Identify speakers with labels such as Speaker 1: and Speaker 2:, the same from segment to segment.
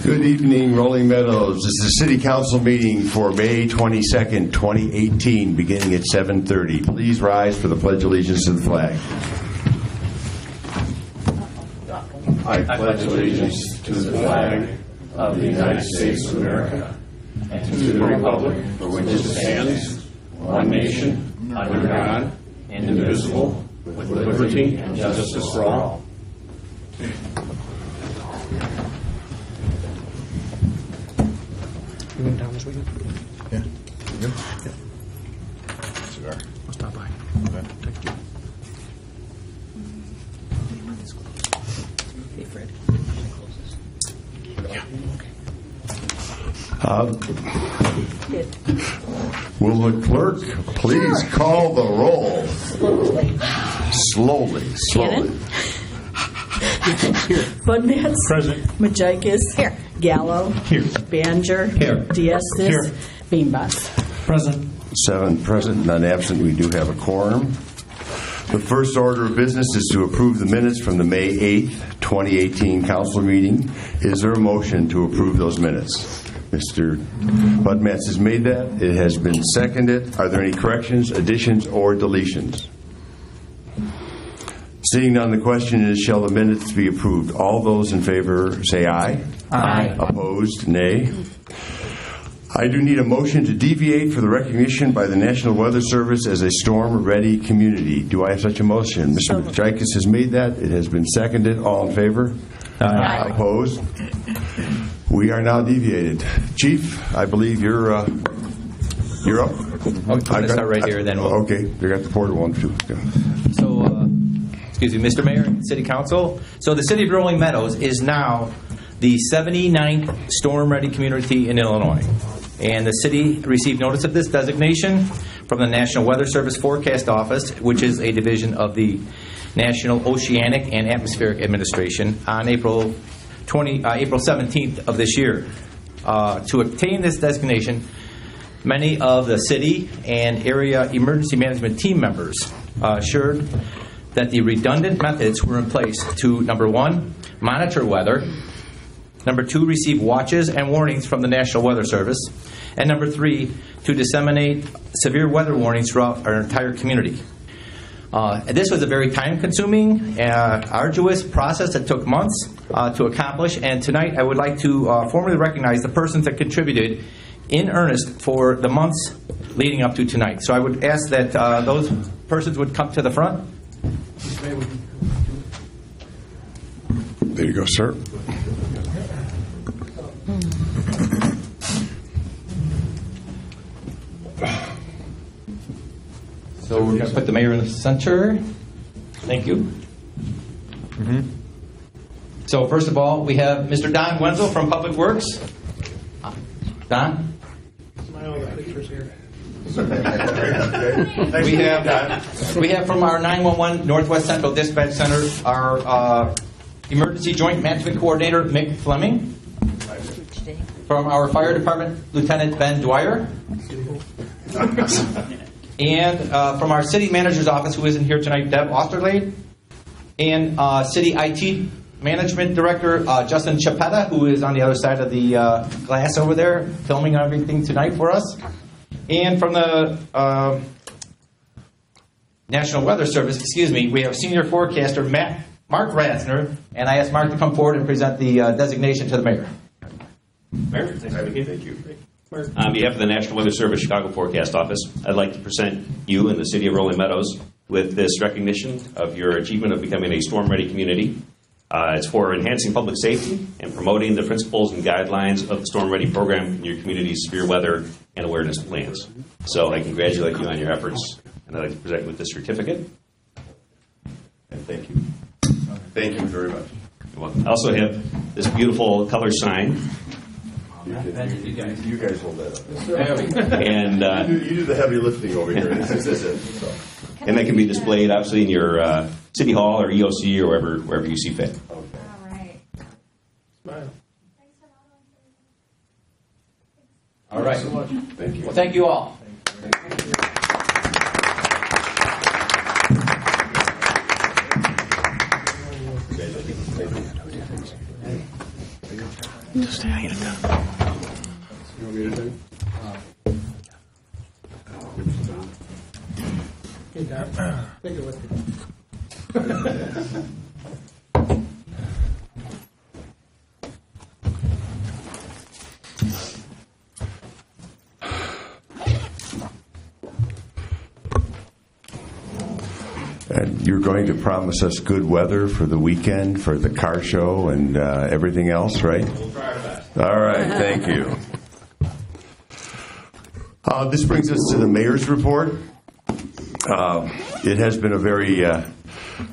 Speaker 1: Good evening, Rolling Meadows. This is the City Council meeting for May 22nd, 2018, beginning at 7:30. Please rise for the Pledge of Allegiance to the flag.
Speaker 2: I pledge allegiance to the flag of the United States of America and to the republic for which it stands, one nation, under God, indivisible, with liberty and justice for all.
Speaker 3: You went down this weekend?
Speaker 4: Yeah. Good. Cigar.
Speaker 3: I'll stop by.
Speaker 4: Okay.
Speaker 3: Thank you. Hey, Fred. Yeah.
Speaker 1: Will the clerk please call the roll? Slowly.
Speaker 5: Shannon? Budmats?
Speaker 3: Present.
Speaker 5: Majikis? Here. Gallo?
Speaker 3: Here.
Speaker 5: Banger?
Speaker 3: Here.
Speaker 5: Diastis?
Speaker 3: Here.
Speaker 5: Beanboss?
Speaker 3: Present.
Speaker 1: 7 present, none absent. We do have a quorum. The first order of business is to approve the minutes from the May 8th, 2018 council meeting. Is there a motion to approve those minutes? Mr. Budmats has made that. It has been seconded. Are there any corrections, additions, or deletions? Seeing none, the question is, shall the minutes be approved? All those in favor say aye.
Speaker 3: Aye.
Speaker 1: Opposed, nay. I do need a motion to deviate for the recognition by the National Weather Service as a storm-ready community. Do I have such a motion? Mr. Majikis has made that. It has been seconded. All in favor?
Speaker 3: Aye.
Speaker 1: Opposed? We are now deviated. Chief, I believe you're up.
Speaker 6: I'm going to start right here, then we'll...
Speaker 1: Okay, they got the portal one, too.
Speaker 6: So, excuse me, Mr. Mayor and City Council. So the City of Rolling Meadows is now the 79th storm-ready community in Illinois. And the city received notice of this designation from the National Weather Service Forecast Office, which is a division of the National Oceanic and Atmospheric Administration, on April 17th of this year. To obtain this designation, many of the city and area emergency management team members assured that the redundant methods were in place to, number 1, monitor weather, number 2, receive watches and warnings from the National Weather Service, and number 3, to disseminate severe weather warnings throughout our entire community. This was a very time-consuming, arduous process that took months to accomplish, and tonight I would like to formally recognize the persons that contributed in earnest for the months leading up to tonight. So I would ask that those persons would come to the front.
Speaker 1: There you go, sir.
Speaker 6: So we're going to put the mayor in the center. Thank you. So first of all, we have Mr. Don Wenzel from Public Works. Don? We have from our 911 Northwest Central Dispatch Center our Emergency Joint Management Coordinator, Mick Fleming. From our Fire Department, Lieutenant Ben Dwyer. And from our City Manager's Office, who isn't here tonight, Deb Osterlade. And City IT Management Director, Justin Chapetta, who is on the other side of the glass over there, filming everything tonight for us. And from the National Weather Service, we have Senior Forecaster Mark Ratzner, and I asked Mark to come forward and present the designation to the mayor.
Speaker 7: Mayor, thanks for having me. Thank you. On behalf of the National Weather Service Chicago Forecast Office, I'd like to present you and the City of Rolling Meadows with this recognition of your achievement of becoming a storm-ready community. It's for enhancing public safety and promoting the principles and guidelines of the Storm Ready program in your community's severe weather and awareness plans. So I congratulate you on your efforts, and I'd like to present you with this certificate. And thank you.
Speaker 1: Thank you very much.
Speaker 7: You're welcome. I also have this beautiful color sign.
Speaker 1: You guys hold that up.
Speaker 7: And
Speaker 1: You do the heavy lifting over here. This is it. So.
Speaker 7: and that can be displayed, obviously, in your City Hall or EOC or wherever you see fit.
Speaker 1: Okay.
Speaker 8: All right.
Speaker 1: Smile.
Speaker 6: All right.
Speaker 1: Thanks so much. Thank you.
Speaker 6: Well, thank you all.
Speaker 1: And you're going to promise us good weather for the weekend, for the car show and everything else, right?
Speaker 7: We'll try our best.
Speaker 1: All right, thank you. This brings us to the mayor's report. It has been a very there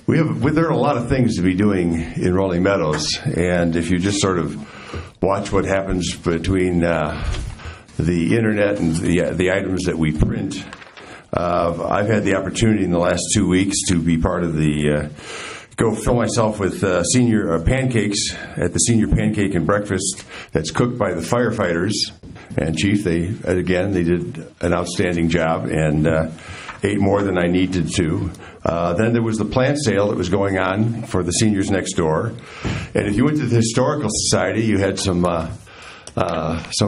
Speaker 1: are a lot of things to be doing in Rolling Meadows, and if you just sort of watch what happens between the internet and the items that we print, I've had the opportunity in the last 2 weeks to be part of go fill myself with senior pancakes at the senior pancake and breakfast that's cooked by the firefighters. And Chief, they did an outstanding job and ate more than I needed to. Then there was the plant sale that was going on for the seniors next door. And if you went to the Historical Society, you had some of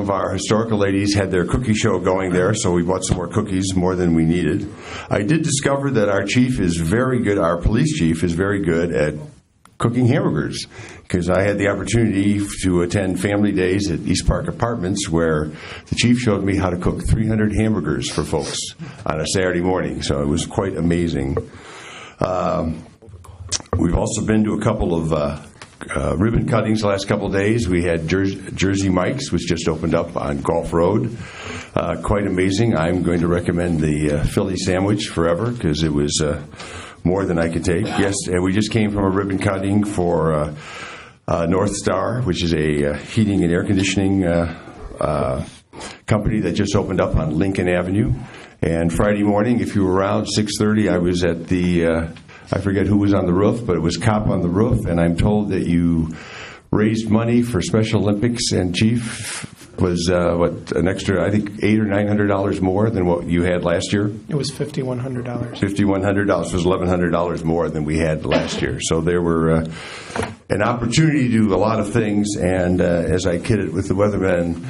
Speaker 1: our historical ladies had their cookie show going there, so we bought some more cookies, more than we needed. I did discover that our chief is very good, our police chief is very good at cooking hamburgers, because I had the opportunity to attend family days at East Park Apartments where the chief showed me how to cook 300 hamburgers for folks on a Saturday morning, so it was quite amazing. We've also been to a couple of ribbon cuttings the last couple of days. We had Jersey Mike's, which just opened up on Gulf Road. Quite amazing. I'm going to recommend the Philly sandwich forever because it was more than I could take. Yes, and we just came from a ribbon cutting for North Star, which is a heating and air conditioning company that just opened up on Lincoln Avenue. And Friday morning, if you were around 6:30, I was at the I forget who was on the roof, but it was Cop on the Roof, and I'm told that you raised money for Special Olympics, and Chief was an extra, I think, $800 or $900 more than what you had last year.
Speaker 3: It was $5,100.
Speaker 1: $5,100 was $1,100 more than we had last year. So there were an opportunity to do a lot of things, and as I kidded with the weatherman,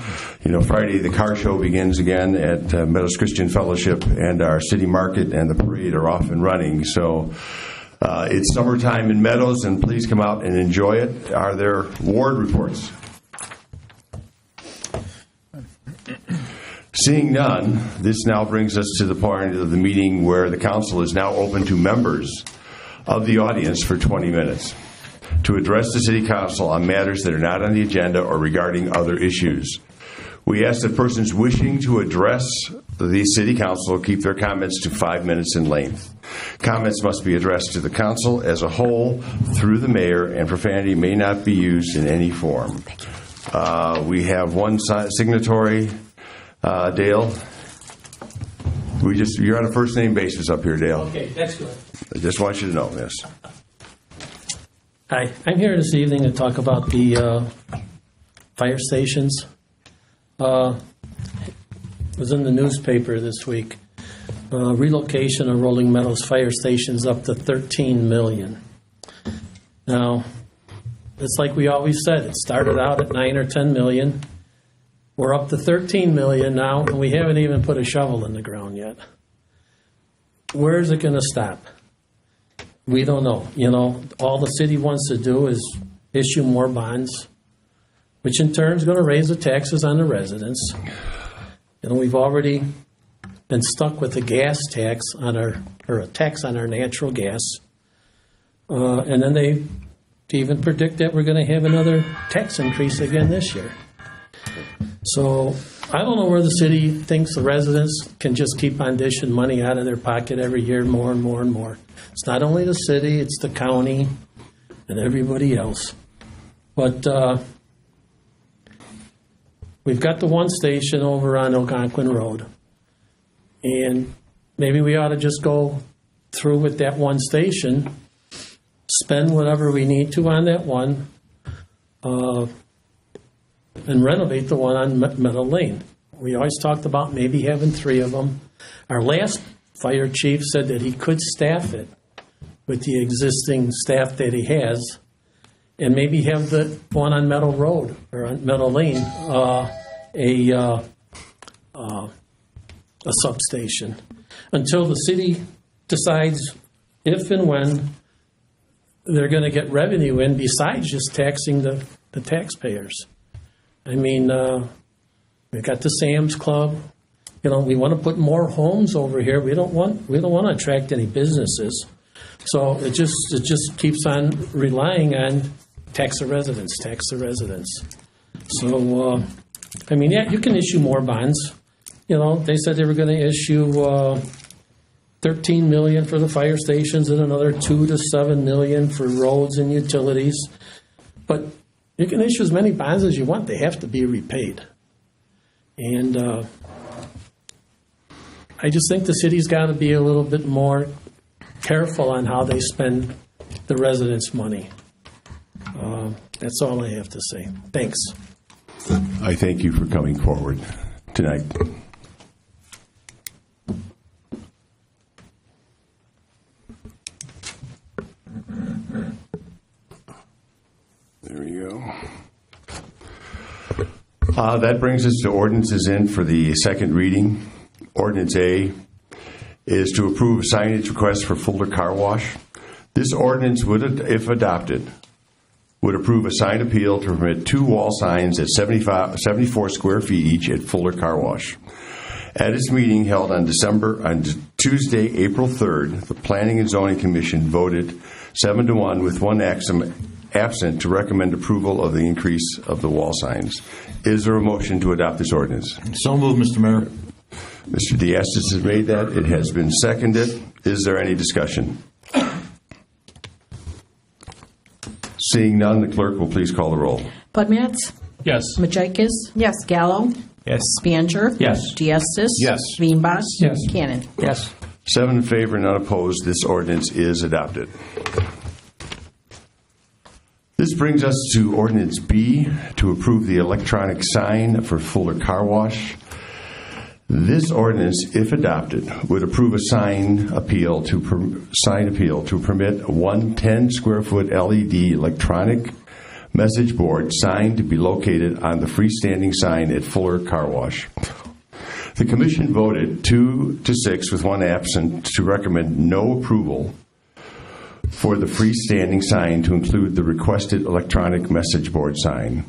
Speaker 1: Friday the car show begins again at Meadows Christian Fellowship, and our city market and the parade are off and running. So it's summertime in Meadows, and please come out and enjoy it. Are there ward reports? Seeing none, this now brings us to the point of the meeting where the council is now open to members of the audience for 20 minutes to address the city council on matters that are not on the agenda or regarding other issues. We ask that persons wishing to address the city council keep their comments to 5 minutes in length. Comments must be addressed to the council as a whole through the mayor, and profanity may not be used in any form. We have one signatory. Dale, you're on a first name basis up here, Dale.
Speaker 4: Okay, that's good.
Speaker 1: I just want you to know this.
Speaker 4: Hi, I'm here this evening to talk about the fire stations. It was in the newspaper this week. Relocation of Rolling Meadows fire stations up to $13 million. Now, it's like we always said, it started out at $9 or $10 million. We're up to $13 million now, and we haven't even put a shovel in the ground yet. Where is it going to stop? We don't know. All the city wants to do is issue more bonds, which in turn is going to raise the taxes on the residents. We've already been stuck with a gas tax a tax on our natural gas. And then they even predict that we're going to have another tax increase again this year. So I don't know where the city thinks the residents can just keep on dishing money out of their pocket every year, more and more and more. It's not only the city, it's the county and everybody else. But we've got the one station over on Algonquin Road. And maybe we ought to just go through with that one station, spend whatever we need to on that one, and renovate the one on Meadow Lane. We always talked about maybe having 3 of them. Our last fire chief said that he could staff it with the existing staff that he has. and maybe have the one on Meadow Road or on Meadow Lane, a substation, until the city decides if and when they're going to get revenue in besides just taxing the taxpayers. I mean, we've got the Sam's Club. You know, we want to put more homes over here. We don't want to attract any businesses. So it just keeps on relying on tax the residents. So, I mean, yeah, you can issue more bonds. You know, they said they were going to issue $13 million for the fire stations and another $2 to $7 million for roads and utilities. But you can issue as many bonds as you want. They have to be repaid. And I just think the city's got to be a little bit more careful on how they spend the residents' money. That's all I have to say. Thanks.
Speaker 1: I thank you for coming forward tonight. There we go. That brings us to ordinances in for the second reading. Ordinance A is to approve a signage request for Fuller Car Wash. This ordinance would, if adopted, would approve a sign appeal to permit 2 wall signs at 74 square feet each at Fuller Car Wash. At its meeting held on Tuesday, April 3rd, the Planning and Zoning Commission voted 7-1 with one absent to recommend approval of the increase of the wall signs. Is there a motion to adopt this ordinance?
Speaker 3: So moved, Mr. Mayor.
Speaker 1: Mr. Diastis has made that. It has been seconded. Is there any discussion? Seeing none, the clerk will please call the roll.
Speaker 5: Budmats?
Speaker 3: Yes.
Speaker 5: Majikis? Yes. Gallo?
Speaker 6: Yes.
Speaker 5: Baner?
Speaker 3: Yes.
Speaker 5: Diastis?
Speaker 3: Yes.
Speaker 5: Veenbos?
Speaker 3: Yes.
Speaker 5: Cannon?
Speaker 3: Yes.
Speaker 1: 7 in favor, none opposed. This ordinance is adopted. This brings us to Ordinance B, to approve the electronic sign for Fuller Car Wash. This ordinance, if adopted, would approve a sign appeal to permit one 10-square-foot LED electronic message board sign to be located on the freestanding sign at Fuller Car Wash. The Commission voted 2-6 with one absent to recommend no approval for the freestanding sign to include the requested electronic message board sign.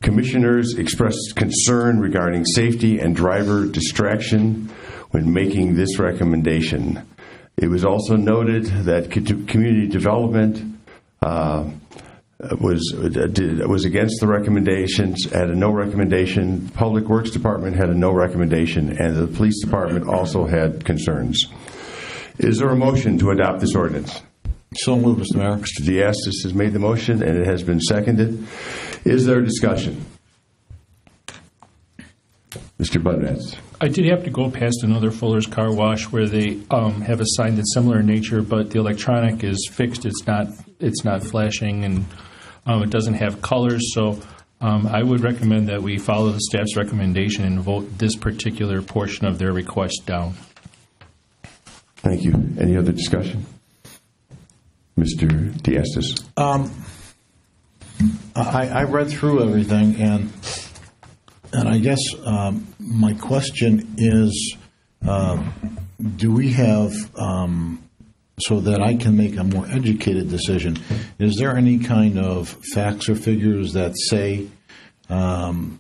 Speaker 1: Commissioners expressed concern regarding safety and driver distraction when making this recommendation. It was also noted that community development was against the recommendations, had a no recommendation. Public Works Department had a no recommendation, and the Police Department also had concerns. Is there a motion to adopt this ordinance?
Speaker 3: So moved, Mr. Mayor.
Speaker 1: Mr. Diastis has made the motion, and it has been seconded. Is there discussion? Mr. Budnetz.
Speaker 8: I did have to go past another Fuller's Car Wash where they have a sign that's similar in nature, but the electronic is fixed. It's not flashing, and it doesn't have colors. So I would recommend that we follow the staff's recommendation and vote this particular portion of their request down.
Speaker 1: Thank you. Any other discussion? Mr. Diastis.
Speaker 3: I read through everything, and I guess my question is, do we have, so that I can make a more educated decision, is there any kind of facts or figures that say having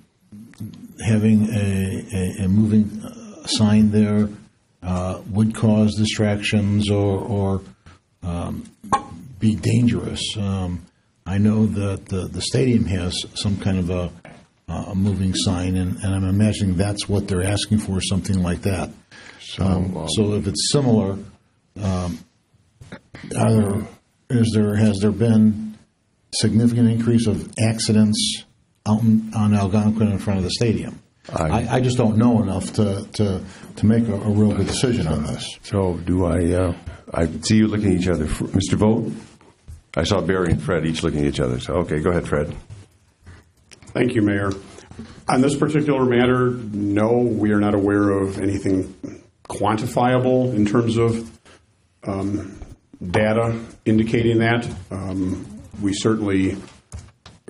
Speaker 3: a moving sign there would cause distractions or be dangerous? I know that the stadium has some kind of a moving sign, and I'm imagining that's what they're asking for, something like that. So if it's similar, has there been significant increase of accidents out on Algonquin in front of the stadium? I just don't know enough to make a real good decision on this.
Speaker 1: So do I see you looking at each other. Mr. Vogt? I saw Barry and Fred each looking at each other. So, okay, go ahead, Fred.
Speaker 9: Thank you, Mayor. On this particular matter, no, we are not aware of anything quantifiable in terms of data indicating that. We certainly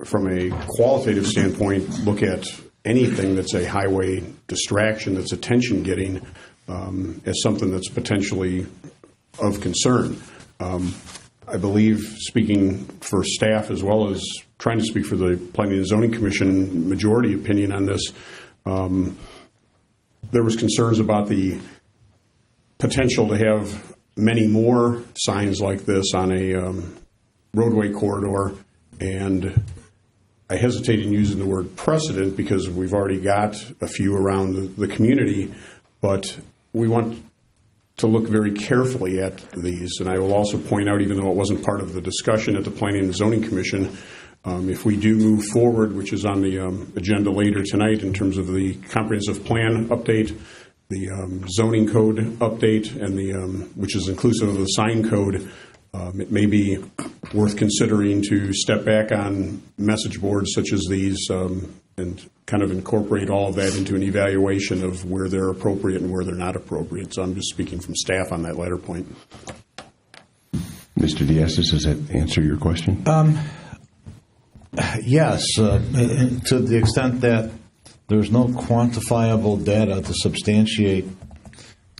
Speaker 9: from a qualitative standpoint, look at anything that's a highway distraction, that's attention-getting, as something that's potentially of concern. I believe, speaking for staff as well as trying to speak for the Planning and Zoning Commission majority opinion on this, there was concerns about the potential to have many more signs like this on a roadway corridor, and I hesitate in using the word precedent because we've already got a few around the community, but we want to look very carefully at these. And I will also point out, even though it wasn't part of the discussion at the Planning and Zoning Commission, if we do move forward, which is on the agenda later tonight in terms of the comprehensive plan update, the zoning code update, and the which is inclusive of the sign code, it may be worth considering to step back on message boards such as these and kind of incorporate all of that into an evaluation of where they're appropriate and where they're not appropriate. So I'm just speaking from staff on that latter point.
Speaker 1: Mr. Diastis, does that answer your question?
Speaker 3: Yes, to the extent that there's no quantifiable data to substantiate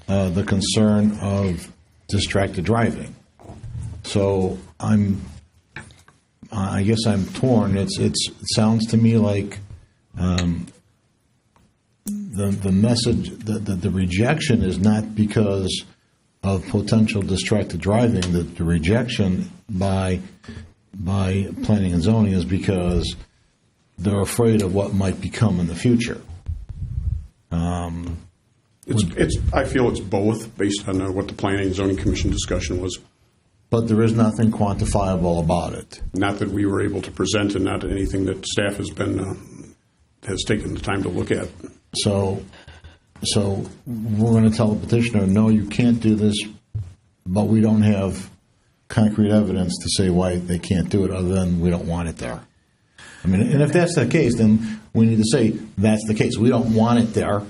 Speaker 3: the concern of distracted driving. So I guess I'm torn. It sounds to me like the message, the rejection is not because of potential distracted driving. The rejection by planning and zoning is because they're afraid of what might become in the future.
Speaker 9: I feel it's both based on what the Planning and Zoning Commission discussion was.
Speaker 3: But there is nothing quantifiable about it.
Speaker 9: Not that we were able to present, and not anything that staff has taken the time to look at.
Speaker 3: So we're going to tell the petitioner, no, you can't do this, but we don't have concrete evidence to say why they can't do it other than we don't want it there. I mean, and if that's the case, then we need to say that's the case. We don't want it there,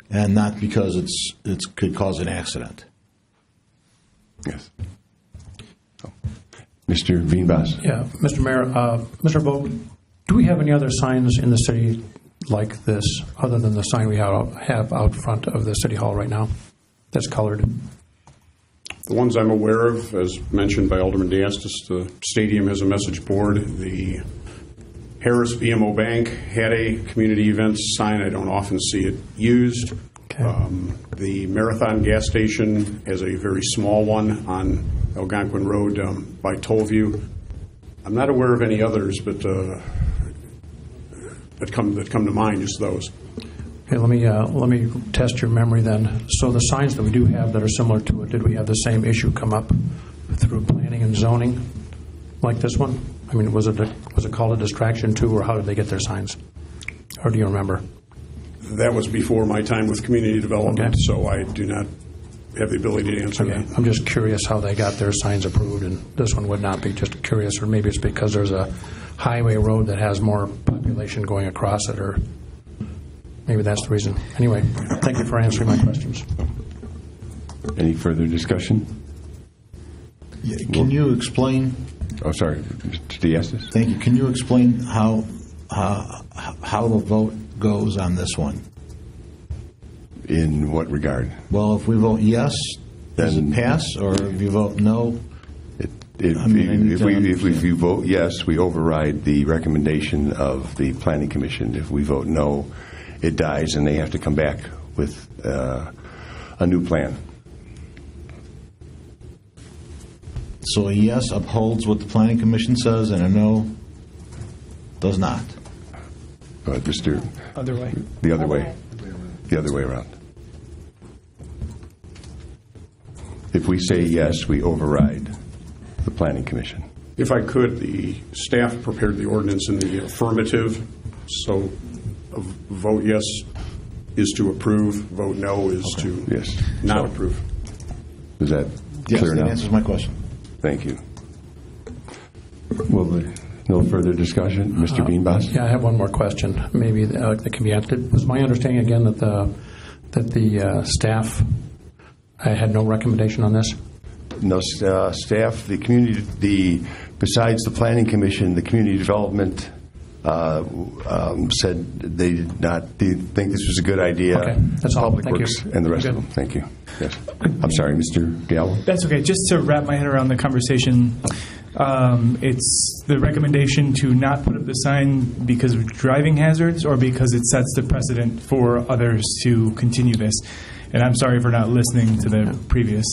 Speaker 3: and not because it could cause an accident.
Speaker 1: Yes. Mr. Veenbaas.
Speaker 10: Yeah, Mr. Mayor, Mr. Vogt, do we have any other signs in the city like this, other than the sign we have out front of the City Hall right now that's colored?
Speaker 9: The ones I'm aware of, as mentioned by Alderman Diastis, the stadium has a message board. The Harris BMO Bank had a community events sign. I don't often see it used.
Speaker 10: Okay.
Speaker 9: The Marathon gas station has a very small one on Algonquin Road by Tollview. I'm not aware of any others, but that come to mind, just those.
Speaker 10: Okay, let me test your memory then. So the signs that we do have that are similar to it, did we have the same issue come up through planning and zoning like this one? I mean, was it called a distraction too, or how did they get their signs? Or do you remember?
Speaker 9: That was before my time with community development,
Speaker 10: Okay.
Speaker 9: so I do not have the ability to answer
Speaker 10: Okay,
Speaker 9: that.
Speaker 10: I'm just curious how they got their signs approved, and this one would not be. Just curious, or maybe it's because there's a highway road that has more population going across it, or maybe that's the reason. Anyway, thank you for answering my questions.
Speaker 1: Any further discussion?
Speaker 3: Yeah, can you explain?
Speaker 1: Oh, sorry, Mr. Diastis.
Speaker 3: Thank you. Can you explain how the vote goes on this one?
Speaker 1: In what regard?
Speaker 3: Well, if we vote yes, does it
Speaker 1: Then-
Speaker 3: pass? Or if you vote no?
Speaker 1: If you vote yes, we override the recommendation of the Planning Commission. If we vote no, it dies, and they have to come back with a new plan.
Speaker 3: So a yes upholds what the Planning Commission says, and a no does not.
Speaker 1: Mr.
Speaker 10: Other way.
Speaker 1: The other way. The other way around. If we say yes, we override the Planning Commission.
Speaker 9: If I could, the staff prepared the ordinance in the affirmative, so a vote yes is to approve, vote no is to
Speaker 1: Yes.
Speaker 9: not approve.
Speaker 1: Is that
Speaker 3: Yes,
Speaker 1: clear
Speaker 3: that
Speaker 1: now?
Speaker 3: answers my question.
Speaker 1: Thank you. Well, no further discussion? Mr. Veenbaas?
Speaker 10: Yeah, I have one more question. Maybe that can be answered. Was my understanding again that the staff had no recommendation on this?
Speaker 1: No, staff, the community, besides the Planning Commission, the Community Development said they did not think this was a good idea.
Speaker 10: Okay, that's all.
Speaker 1: Public
Speaker 10: Thank you.
Speaker 1: Works and the rest of
Speaker 10: Good.
Speaker 1: them. Thank you. Yes. I'm sorry, Mr. Gallo.
Speaker 11: That's okay. Just to wrap my head around the conversation, it's the recommendation to not put up the sign because of driving hazards or because it sets the precedent for others to continue this. And I'm sorry for not listening to the previous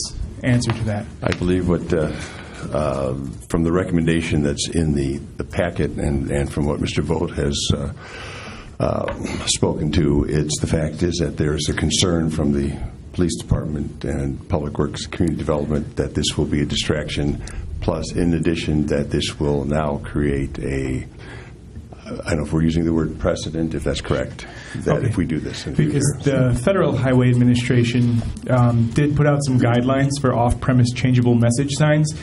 Speaker 11: answer to that.
Speaker 1: I believe what, from the recommendation that's in the packet and from what Mr. Vogt has spoken to, it's the fact is that there's a concern from the police department and Public Works Community Development that this will be a distraction, plus in addition that this will now create a, I don't know if we're using the word precedent, if that's correct, that if we do this in the
Speaker 11: Because
Speaker 1: future.
Speaker 11: the Federal Highway Administration did put out some guidelines for off-premise changeable message signs,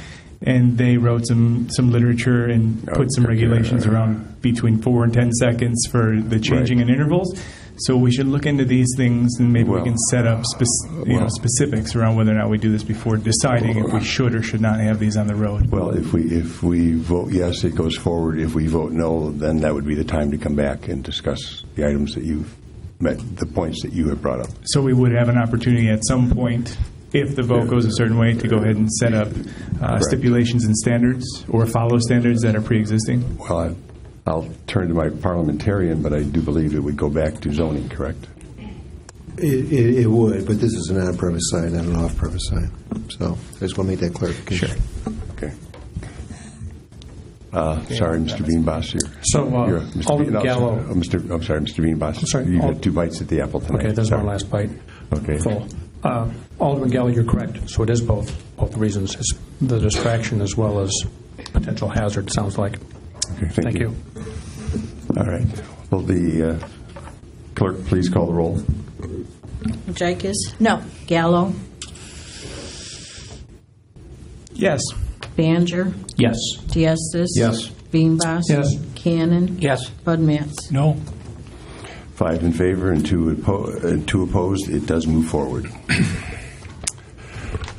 Speaker 11: and they wrote some literature and put some regulations around between 4 and 10 seconds for the changing in intervals. So we should look into these things, and maybe we can set up specifics around whether or not we do this before deciding if we should or should not have these on the road.
Speaker 1: Well, if we vote yes, it goes forward. If we vote no, then that would be the time to come back and discuss the items that you've met, the points that you have brought up.
Speaker 11: So we would have an opportunity at some point, if the vote goes a certain way, to go ahead and set up stipulations and standards or follow standards that are pre-existing?
Speaker 1: Well, I'll turn to my parliamentarian, but I do believe it would go back to zoning, correct?
Speaker 12: It would, but this is an on-premise sign, not an off-premise sign. So I just want to make that clarification.
Speaker 1: Sure. Okay. Sorry, Mr. Beanboss.
Speaker 10: Alderman Gallo.
Speaker 1: I'm sorry, Mr. Beanboss.
Speaker 10: I'm sorry.
Speaker 1: You had 2 bites at the apple tonight.
Speaker 10: Okay, that's
Speaker 1: Sorry.
Speaker 10: my last bite.
Speaker 1: Okay.
Speaker 10: Full. Alderman Gallo, you're correct. So it is both reasons. It's the distraction as well as potential hazard, sounds like.
Speaker 1: Okay, thank you. All right. Will the clerk please call the roll?
Speaker 5: Majikis? No. Gallo?
Speaker 11: Yes.
Speaker 5: Baner?
Speaker 8: Yes.
Speaker 5: Diestis?
Speaker 3: Yes.
Speaker 5: Beanboss?
Speaker 10: Yes.
Speaker 5: Cannon?
Speaker 8: Yes.
Speaker 5: Bud Matts?
Speaker 8: No.
Speaker 1: 5 in favor and 2 opposed. It does move forward.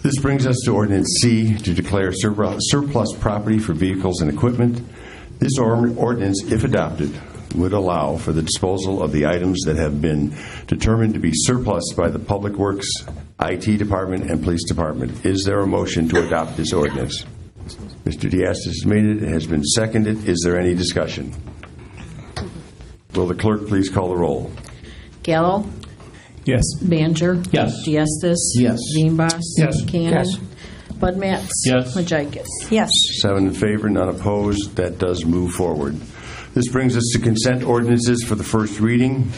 Speaker 1: This brings us to Ordinance C, to declare surplus property for vehicles and equipment. This ordinance, if adopted, would allow for the disposal of the items that have been determined to be surplus by the Public Works, IT Department, and Police Department. Is there a motion to adopt this ordinance? Mr. Diastis has made it. It has been seconded. Is there any discussion? Will the clerk please call the roll?
Speaker 5: Gallo?
Speaker 11: Yes.
Speaker 5: Baner?
Speaker 8: Yes.
Speaker 5: Diestis?
Speaker 3: Yes.
Speaker 5: Beanboss?
Speaker 10: Yes.
Speaker 5: Cannon?
Speaker 10: Yes.
Speaker 5: Bud Matts?
Speaker 8: Yes.
Speaker 5: Majikis? Yes.
Speaker 1: 7 in favor, none opposed. That does move forward. This brings us to consent ordinances for the first reading.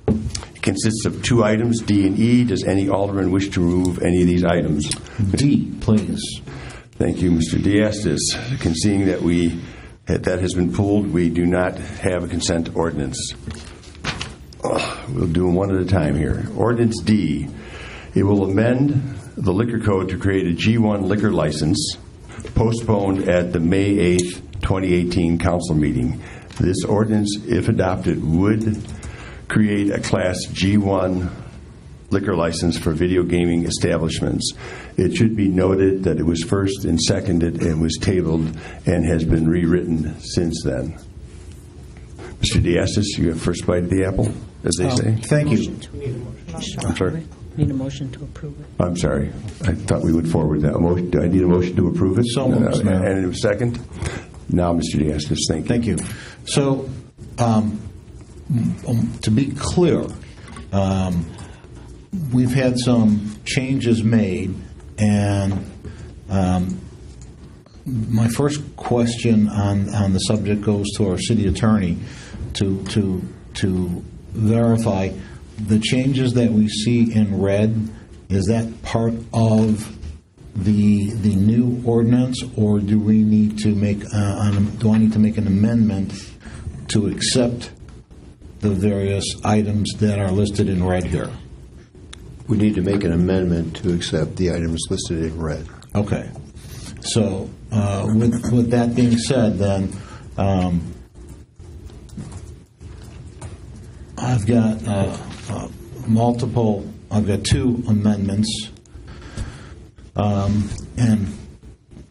Speaker 1: It consists of 2 items, D and E. Does any alderman wish to remove any of these items?
Speaker 3: D, please.
Speaker 1: Thank you, Mr. Diastis. Seeing that that has been pulled, we do not have a consent ordinance. We'll do them one at a time here. Ordinance D. It will amend the liquor code to create a G1 liquor license, postponed at the May 8th, 2018 council meeting. This ordinance, if adopted, would create a Class G1 liquor license for video gaming establishments. It should be noted that it was first and seconded and was tabled and has been rewritten since then. Mr. Diastis, you have first bite of the apple, as they say.
Speaker 3: Thank you.
Speaker 1: I'm sorry.
Speaker 5: Need a motion to approve it.
Speaker 1: I'm sorry. I thought we would forward that motion. Do I need a motion to approve it?
Speaker 3: So moved, Mayor.
Speaker 1: And a second? Now, Mr. Diastis, thank you.
Speaker 3: Thank you. So, to be clear, we've had some changes made, and my first question on the subject goes to our city attorney to verify the changes that we see in red. Is that part of the new ordinance, or do we need to make do I need to make an amendment to accept the various items that are listed in red here?
Speaker 12: We need to make an amendment to accept the items listed in red.
Speaker 3: Okay. So with that being said, then I've got I've got 2 amendments, and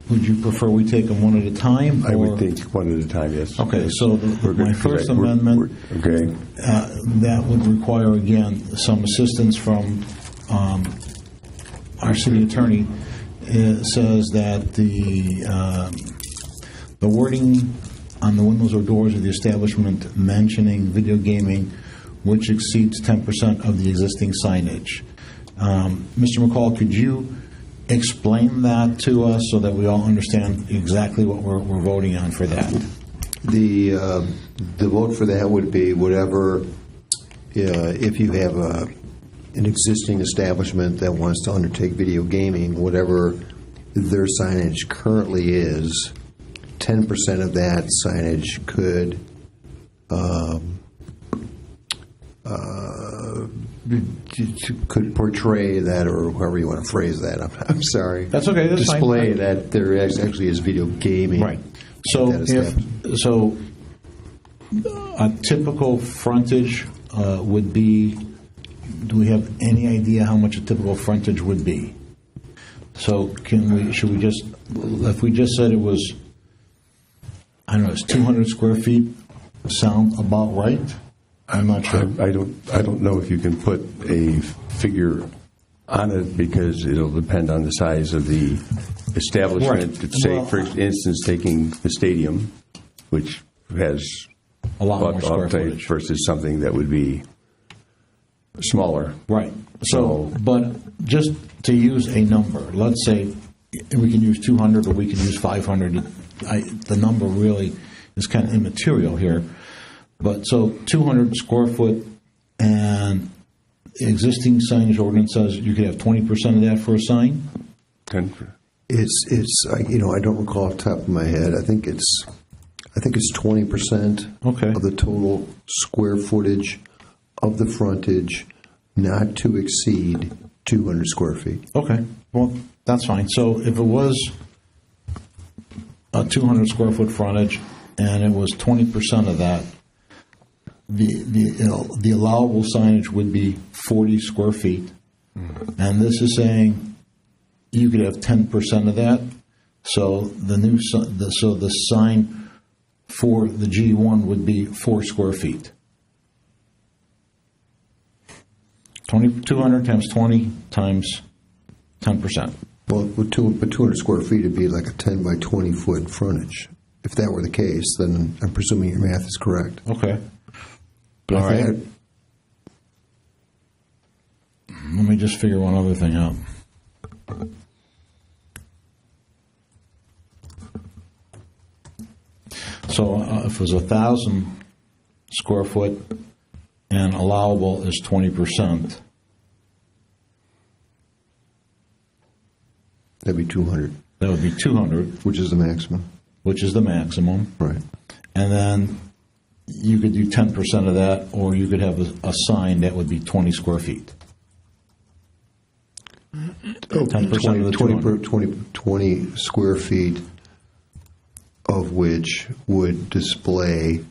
Speaker 3: would you prefer we take them one at a time?
Speaker 1: I
Speaker 3: or-
Speaker 1: would think one at a time, yes.
Speaker 3: Okay, so
Speaker 1: We're good,
Speaker 3: my
Speaker 1: 'cause
Speaker 3: first
Speaker 1: we're-
Speaker 3: amendment,
Speaker 1: Okay.
Speaker 3: that would require, again, some assistance from our city attorney. It says that the wording on the windows or doors of the establishment mentioning video gaming, which exceeds 10% of the existing signage. Mr. McCall, could you explain that to us so that we all understand exactly what we're voting on for that?
Speaker 12: The vote for that would be whatever, if you have an existing establishment that wants to undertake video gaming, whatever their signage currently is, 10% of that signage could portray that, or however you want to phrase that. I'm sorry.
Speaker 3: That's okay. That's fine.
Speaker 12: Display that there actually is video gaming.
Speaker 3: Right. So,
Speaker 12: That is
Speaker 3: a typical frontage would be. Do we have any idea how much a typical frontage would be? So, should we just, if we just said it was, I don't know, it's 200 square feet, sound about right? I'm not sure.
Speaker 1: I don't know if you can put a figure on it because it'll depend on the size of the establishment.
Speaker 3: Right.
Speaker 1: Say,
Speaker 3: Well,
Speaker 1: for instance, taking the stadium, which has
Speaker 3: A lot more
Speaker 1: about
Speaker 3: square
Speaker 1: all place
Speaker 3: footage.
Speaker 1: versus something that would be smaller.
Speaker 3: Right. So, but just to use a number, let's say we can use 200 or we can use 500. The number really is kind of immaterial here. But so 200 square foot, and existing signage ordinance says you could have 20% of that for a sign?
Speaker 12: It's I don't recall off the top of my head. I think it's 20% of the total square footage of the frontage, not to exceed 200 square feet.
Speaker 3: Okay, well, that's fine. So if it was a 200 square foot frontage and it was 20% of that, the allowable signage would be 40 square feet. And this is saying you could have 10% of that. So the sign for the G1 would be 4 square feet. 200 times 20 times 10%.
Speaker 12: Well, but 200 square feet would be like a 10 by 20 foot frontage. If that were the case, then I'm presuming your math is correct.
Speaker 3: Okay.
Speaker 12: But
Speaker 3: All
Speaker 12: if
Speaker 3: right. Let me just figure one other thing out. So if it was 1,000 square foot and allowable is 20%,
Speaker 12: that'd be 200.
Speaker 3: That would be 200.
Speaker 12: Which is the maximum.
Speaker 3: Which is the maximum.
Speaker 12: Right.
Speaker 3: And then you could do 10% of that, or you could have a sign that would be 20 square feet. 10% of the 200.
Speaker 12: 20 square feet of which would display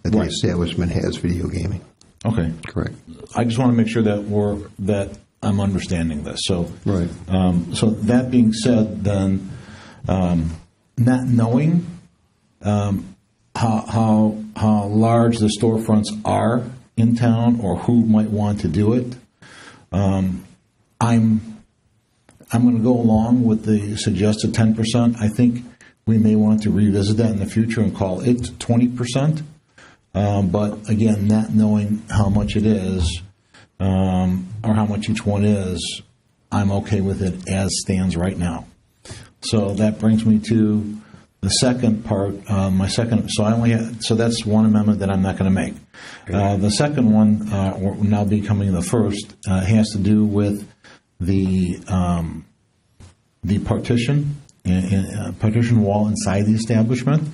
Speaker 12: that the
Speaker 3: Right.
Speaker 12: establishment has video gaming.
Speaker 3: Okay.
Speaker 12: Correct.
Speaker 3: I just want to make sure that I'm understanding this. So,
Speaker 12: Right.
Speaker 3: So that being said, then not knowing how large the storefronts are in town or who might want to do it, I'm going to go along with the suggested 10%. I think we may want to revisit that in the future and call it 20%. But again, not knowing how much it is or how much each one is, I'm okay with it as stands right now. So that brings me to the second part. So that's one amendment that I'm not going to make. The second one, now becoming the first, has to do with the partition wall inside the establishment.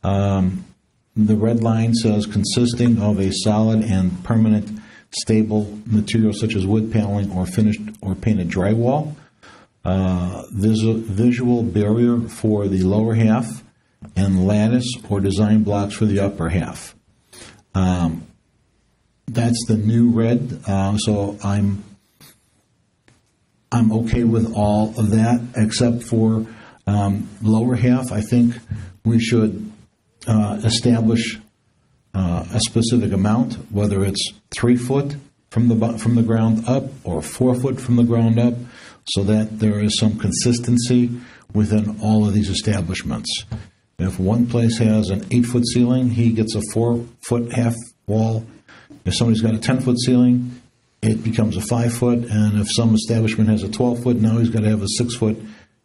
Speaker 3: The red line says consisting of a solid and permanent stable material such as wood paneling or finished or painted drywall. Visual barrier for the lower half and lattice or design blocks for the upper half. That's the new red. So I'm okay with all of that, except for Lower half, I think we should establish a specific amount, whether it's 3 foot from the ground up or 4 foot from the ground up, so that there is some consistency within all of these establishments. If one place has an 8-foot ceiling, he gets a 4-foot half wall. If somebody's got a 10-foot ceiling, it becomes a 5-foot, and if some establishment has a 12-foot, now he's got to have a 6-foot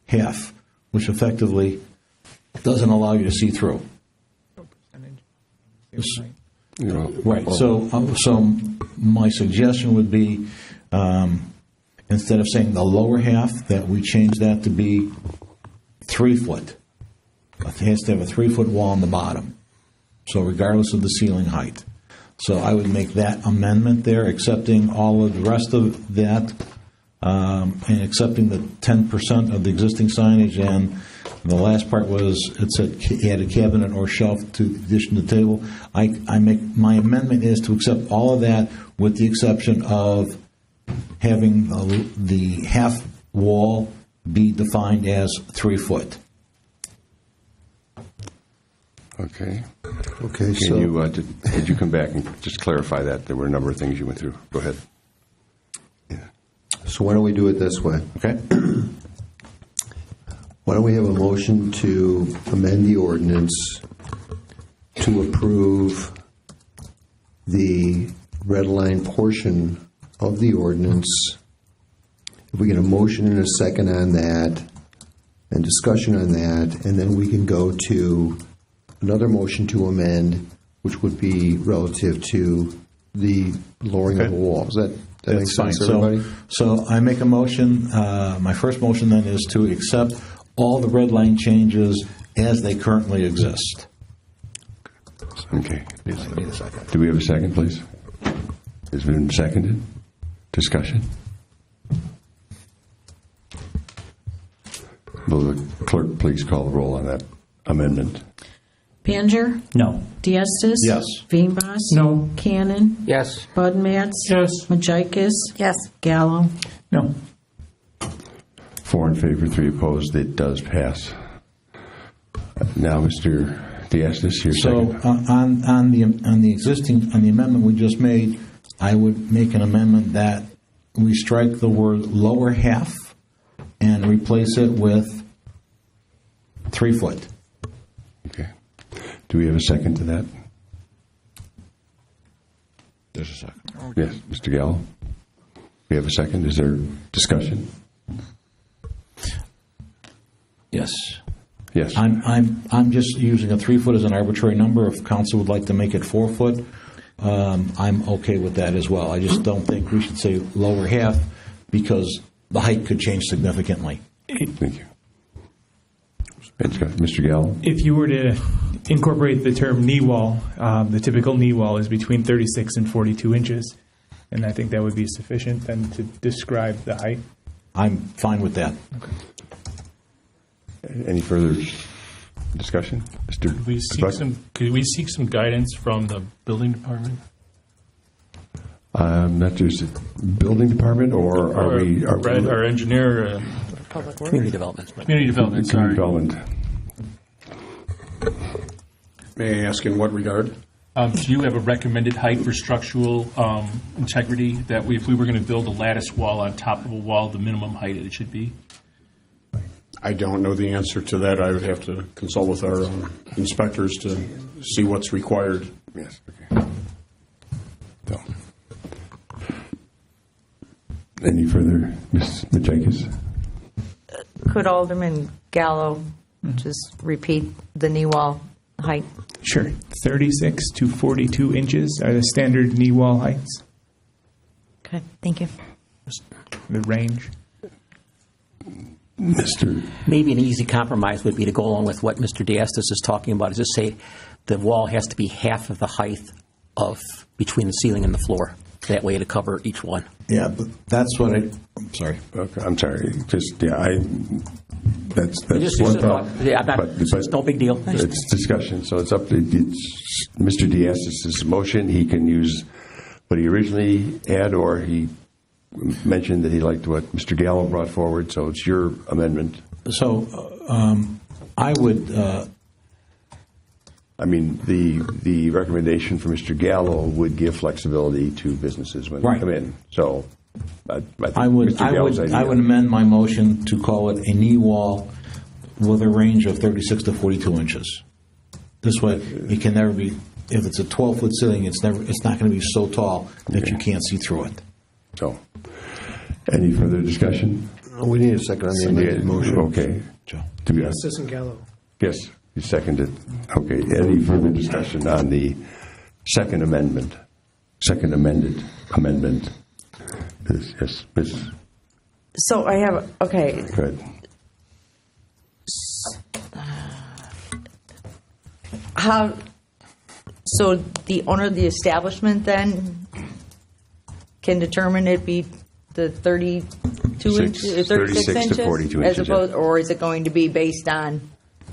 Speaker 3: half, which effectively doesn't allow you to see through. Right. So my suggestion would be, instead of saying the lower half, that we change that to be 3 foot. It has to have a 3-foot wall on the bottom. So regardless of the ceiling height. So I would make that amendment there, accepting all of the rest of that, and accepting the 10% of the existing signage. And the last part was, it said add a cabinet or shelf to addition to the table. I make my amendment is to accept all of that with the exception of having the half wall be defined as 3 foot.
Speaker 1: Okay.
Speaker 12: Okay,
Speaker 1: Can you, did you come back and just clarify that? There were a number of things you went through. Go ahead.
Speaker 12: So why don't we do it this way?
Speaker 3: Okay.
Speaker 12: Why don't we have a motion to amend the ordinance to approve the red line portion of the ordinance? If we get a motion and a second on that and discussion on that, and then we can go to another motion to amend, which would be relative to the lowering of the wall. Does that make sense to everybody?
Speaker 3: So I make a motion. My first motion then is to accept all the red line changes as they currently exist.
Speaker 1: Okay. Do we have a second, please? Has it been seconded? Discussion? Will the clerk please call the roll on that amendment?
Speaker 5: Baner.
Speaker 10: No.
Speaker 5: Diestis.
Speaker 3: Yes.
Speaker 5: Veenbos.
Speaker 10: No.
Speaker 5: Cannon.
Speaker 10: Yes.
Speaker 5: Bud Matts.
Speaker 10: Yes.
Speaker 5: Majikis.
Speaker 13: Yes.
Speaker 5: Gallo.
Speaker 10: No.
Speaker 1: 4 in favor, 3 opposed. It does pass. Now, Mr. Diastis, your
Speaker 3: So
Speaker 1: second.
Speaker 3: on the amendment we just made, I would make an amendment that we strike the word lower half and replace it with 3 foot.
Speaker 1: Okay. Do we have a second to that?
Speaker 3: There's a second.
Speaker 1: Yes, Mr. Gallo. We have a second. Is there discussion?
Speaker 3: Yes.
Speaker 1: Yes.
Speaker 3: I'm just using a 3 foot as an arbitrary number. If council would like to make it 4 foot, I'm okay with that as well. I just don't think we should say lower half because the height could change significantly.
Speaker 1: Thank you. Mr. Gallo?
Speaker 11: If you were to incorporate the term knee wall, the typical knee wall is between 36 and 42 inches. And I think that would be sufficient then to describe the height.
Speaker 3: I'm fine with that.
Speaker 1: Any further discussion? Mr.
Speaker 8: Could we seek some guidance from the building department?
Speaker 1: Not just building department, or are we?
Speaker 8: Our engineer.
Speaker 13: Community development.
Speaker 8: Community development, sorry.
Speaker 1: Development.
Speaker 9: May I ask in what regard?
Speaker 8: Do you have a recommended height for structural integrity that if we were going to build a lattice wall on top of a wall, the minimum height it should be?
Speaker 9: I don't know the answer to that. I would have to consult with our inspectors to see what's required.
Speaker 1: Yes. Okay. So, any further, Ms. Majikis?
Speaker 13: Could Alderman Gallo just repeat the knee wall height?
Speaker 11: Sure. 36 to 42 inches are the standard knee wall heights,
Speaker 13: Okay, thank you.
Speaker 11: the range.
Speaker 1: Mr.
Speaker 14: Maybe an easy compromise would be to go along with what Mr. Diastis is talking about, is just say the wall has to be half of the height of between the ceiling and the floor. That way to cover each one.
Speaker 3: Yeah, but that's what I'm sorry.
Speaker 1: Okay, I'm sorry. Just that's
Speaker 14: Just
Speaker 1: one
Speaker 14: thought.
Speaker 1: thought.
Speaker 14: Yeah, it's no big deal.
Speaker 1: It's discussion, so it's up to Mr. Diastis' motion. He can use what he originally had, or he mentioned that he liked what Mr. Gallo brought forward. So it's your amendment.
Speaker 3: I would,
Speaker 1: I mean, the recommendation for Mr. Gallo would give flexibility to businesses when they
Speaker 3: Right.
Speaker 1: come in. So I think
Speaker 3: I would,
Speaker 1: Mr. Gallo's idea.
Speaker 3: I would amend my motion to call it a knee wall with a range of 36 to 42 inches. This way, it can never be, if it's a 12-foot ceiling, it's not going to be so tall that you can't see through it.
Speaker 1: So, any further discussion?
Speaker 12: We need a second on the amended motion.
Speaker 1: Okay. Do we have-
Speaker 15: Assistant Gallo.
Speaker 1: Yes, you seconded. Okay, any further discussion on the second amendment? Second amended amendment? Yes, Ms.
Speaker 13: So I have, okay,
Speaker 1: Good.
Speaker 13: how, so the owner of the establishment then can determine it be the 32 inches, 36
Speaker 1: 36
Speaker 13: inches?
Speaker 1: to 42
Speaker 13: as
Speaker 1: inches,
Speaker 13: opposed,
Speaker 1: yeah.
Speaker 13: or is it going to be based on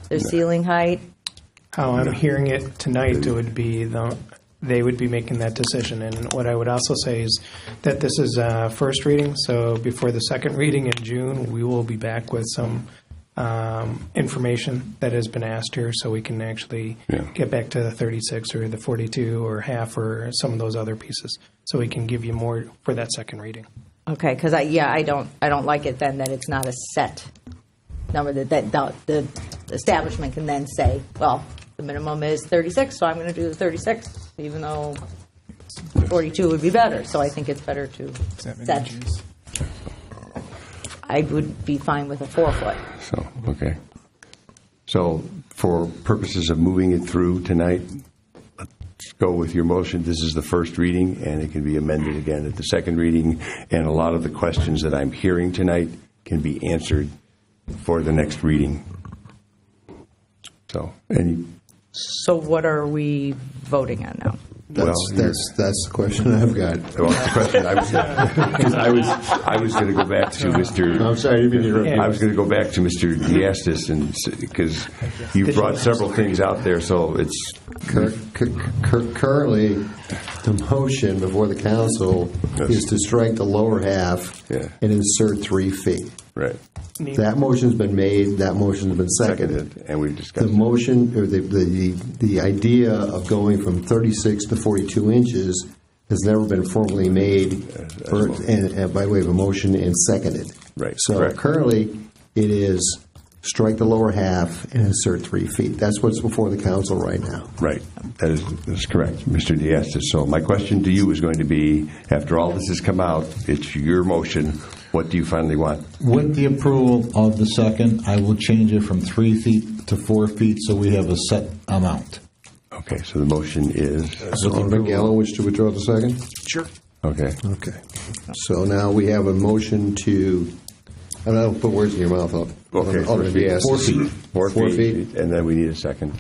Speaker 13: the ceiling height?
Speaker 15: How I'm hearing it tonight, it would be they would be making that decision. And what I would also say is that this is first reading, so before the second reading in June, we will be back with some information that has been asked here, so we can actually get back to the 36 or the 42 or half or some of those other pieces, so we can give you more for that second reading.
Speaker 13: Okay, because I don't like it then that it's not a set number that the establishment can then say, well, the minimum is 36, so I'm going to do the 36, even though 42 would be better. So I think it's better to set. I would be fine with a 4-foot.
Speaker 1: So, okay. So for purposes of moving it through tonight, let's go with your motion. This is the first reading, and it can be amended again at the second reading. And a lot of the questions that I'm hearing tonight can be answered for the next reading. So,
Speaker 13: So what are we voting on now?
Speaker 12: That's the question I've got.
Speaker 1: Well, the question I was going to go back to Mr.
Speaker 12: I'm sorry, you didn't
Speaker 1: I was going to go back to Mr. Diastis, and because you brought several things out there, so it's
Speaker 12: Currently, the motion before the council is to strike the lower half and insert 3 feet.
Speaker 1: Right.
Speaker 12: That motion's been made. That motion's been seconded.
Speaker 1: And we've discussed
Speaker 12: the motion, or the idea of going from 36 to 42 inches has never been formally made and by way of a motion and seconded.
Speaker 1: Right.
Speaker 12: So
Speaker 1: Correct.
Speaker 12: currently, it is strike the lower half and insert 3 feet. That's what's before the council right now.
Speaker 1: Right. That is correct, Mr. Diastis. So my question to you is going to be, after all this has come out, it's your motion. What do you finally want?
Speaker 3: With the approval of the second, I will change it from 3 feet to 4 feet so we have a set amount.
Speaker 1: Okay, so the motion is...
Speaker 12: So Alderman Gallo, wish to withdraw the second?
Speaker 15: Sure.
Speaker 1: Okay.
Speaker 12: Okay. So now we have a motion to, I don't put words in your mouth.
Speaker 1: Okay, 4 feet. 4 feet. 4 feet. And then we need a second.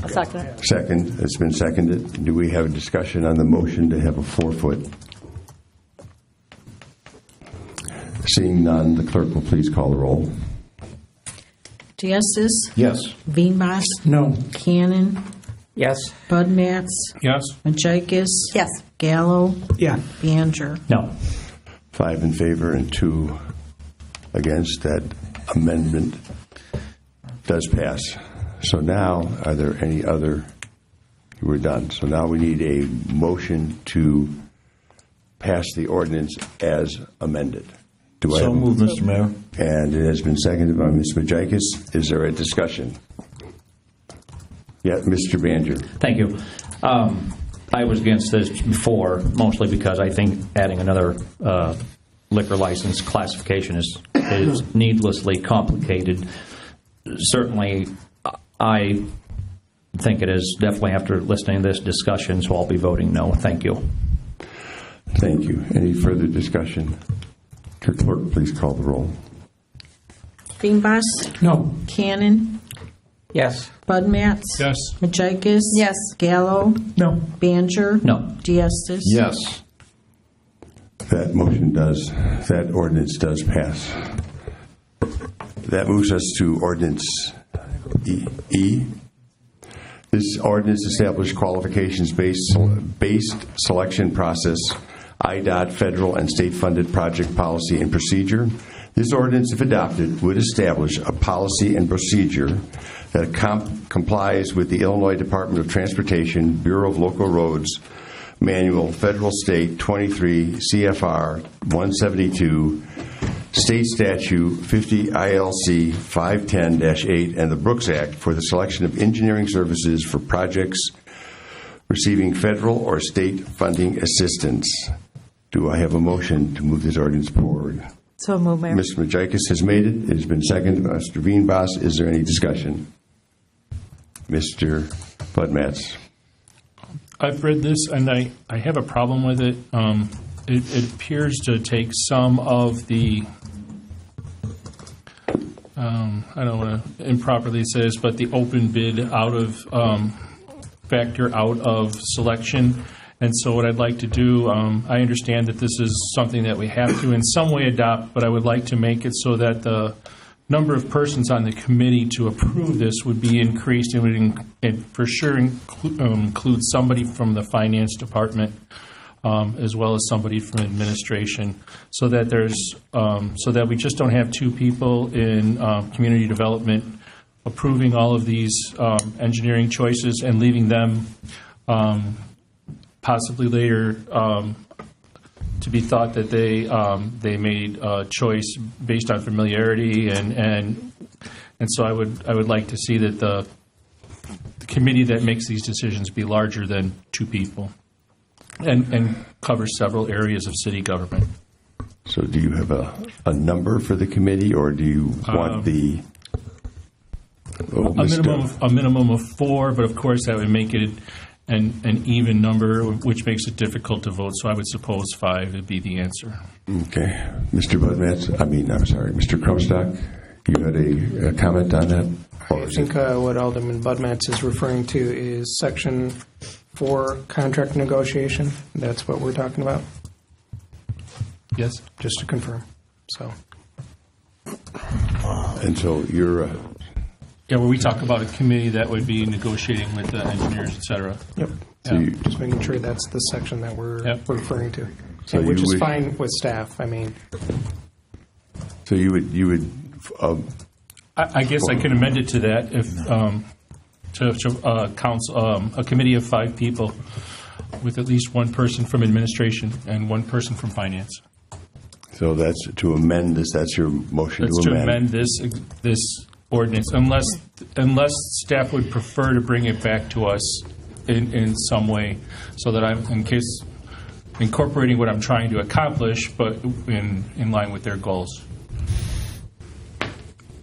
Speaker 13: A second.
Speaker 1: Second. It's been seconded. Do we have a discussion on the motion to have a 4-foot? Seeing none, the clerk will please call the roll.
Speaker 5: Diastis?
Speaker 3: Yes.
Speaker 5: Veenbos?
Speaker 10: No.
Speaker 5: Cannon?
Speaker 14: Yes.
Speaker 5: Bud Matts?
Speaker 8: Yes.
Speaker 5: Majikis?
Speaker 13: Yes.
Speaker 5: Gallo?
Speaker 15: Yeah.
Speaker 5: Baner?
Speaker 14: No.
Speaker 1: 5 in favor and 2 against. That amendment does pass. So now, are there any other? We're done. So now we need a motion to pass the ordinance as amended. Do I
Speaker 3: So
Speaker 1: have a-
Speaker 3: moved, Mr. Mayor.
Speaker 1: And it has been seconded by Ms. Majikis. Is there a discussion? Yeah, Mr. Banger.
Speaker 16: Thank you. I was against this before, mostly because I think adding another liquor license classification is needlessly complicated. Certainly, I think it is definitely after listening to this discussion, so I'll be voting no. Thank you.
Speaker 1: Thank you. Any further discussion? Clerk, please call the roll.
Speaker 5: Veenbos?
Speaker 10: No.
Speaker 5: Cannon?
Speaker 14: Yes.
Speaker 5: Bud Matts?
Speaker 8: Yes.
Speaker 5: Majikis?
Speaker 13: Yes.
Speaker 5: Gallo?
Speaker 10: No.
Speaker 5: Baner?
Speaker 16: No.
Speaker 5: Diastis?
Speaker 3: Yes.
Speaker 1: That ordinance does pass. That moves us to ordinance E. This ordinance established qualifications-based selection process, IDOT federal and state-funded project policy and procedure. This ordinance, if adopted, would establish a policy and procedure that complies with the Illinois Department of Transportation Bureau of Local Roads Manual, Federal State 23 CFR 172, State Statute 50 ILC 510-8, and the Brooks Act for the selection of engineering services for projects receiving federal or state funding assistance. Do I have a motion to move this ordinance forward?
Speaker 13: So move, Mayor.
Speaker 1: Mr. Majikis has made it. It has been seconded by Mr. Veenbos. Is there any discussion? Mr. Budmetz.
Speaker 8: I've read this, and I have a problem with it. It appears to take some of the, I don't want to improperly say this, but the open bid out of factor out of selection. And so what I'd like to do, I understand that this is something that we have to in some way adopt, but I would like to make it so that the number of persons on the committee to approve this would be increased and would for sure include somebody from the finance department as well as somebody from administration, so that so that we just don't have two people in community development approving all of these engineering choices and leaving them possibly later to be thought that they made a choice based on familiarity, and so I would like to see that the committee that makes these decisions be larger than two people and cover several areas of city government.
Speaker 1: So do you have a number for the committee, or do you want the
Speaker 8: a minimum of 4, but of course that would make it an even number, which makes it difficult to vote. So I would suppose 5 would be the answer.
Speaker 1: Okay. Mr. Budmetz, Mr. Crumstock, you had a comment on that?
Speaker 15: I think what Alderman Budmetz is referring to is Section 4, contract negotiation. That's what we're talking about?
Speaker 8: Yes.
Speaker 15: Just to confirm. So.
Speaker 1: And so you're...
Speaker 8: Yeah, where we talk about a committee that would be negotiating with the engineers, et cetera.
Speaker 15: Yep.
Speaker 1: So
Speaker 15: just making sure that's the section that we're referring to,
Speaker 1: So
Speaker 15: which is
Speaker 1: would-
Speaker 15: fine with staff. I mean,
Speaker 1: So you would
Speaker 8: I guess I can amend it to that if to council a committee of 5 people with at least one person from administration and one person from finance.
Speaker 1: So that's to amend this. That's your motion
Speaker 8: That's
Speaker 1: to
Speaker 8: to
Speaker 1: amend.
Speaker 8: amend this ordinance, unless staff would prefer to bring it back to us in some way, so that I'm incorporating what I'm trying to accomplish, but in line with their goals.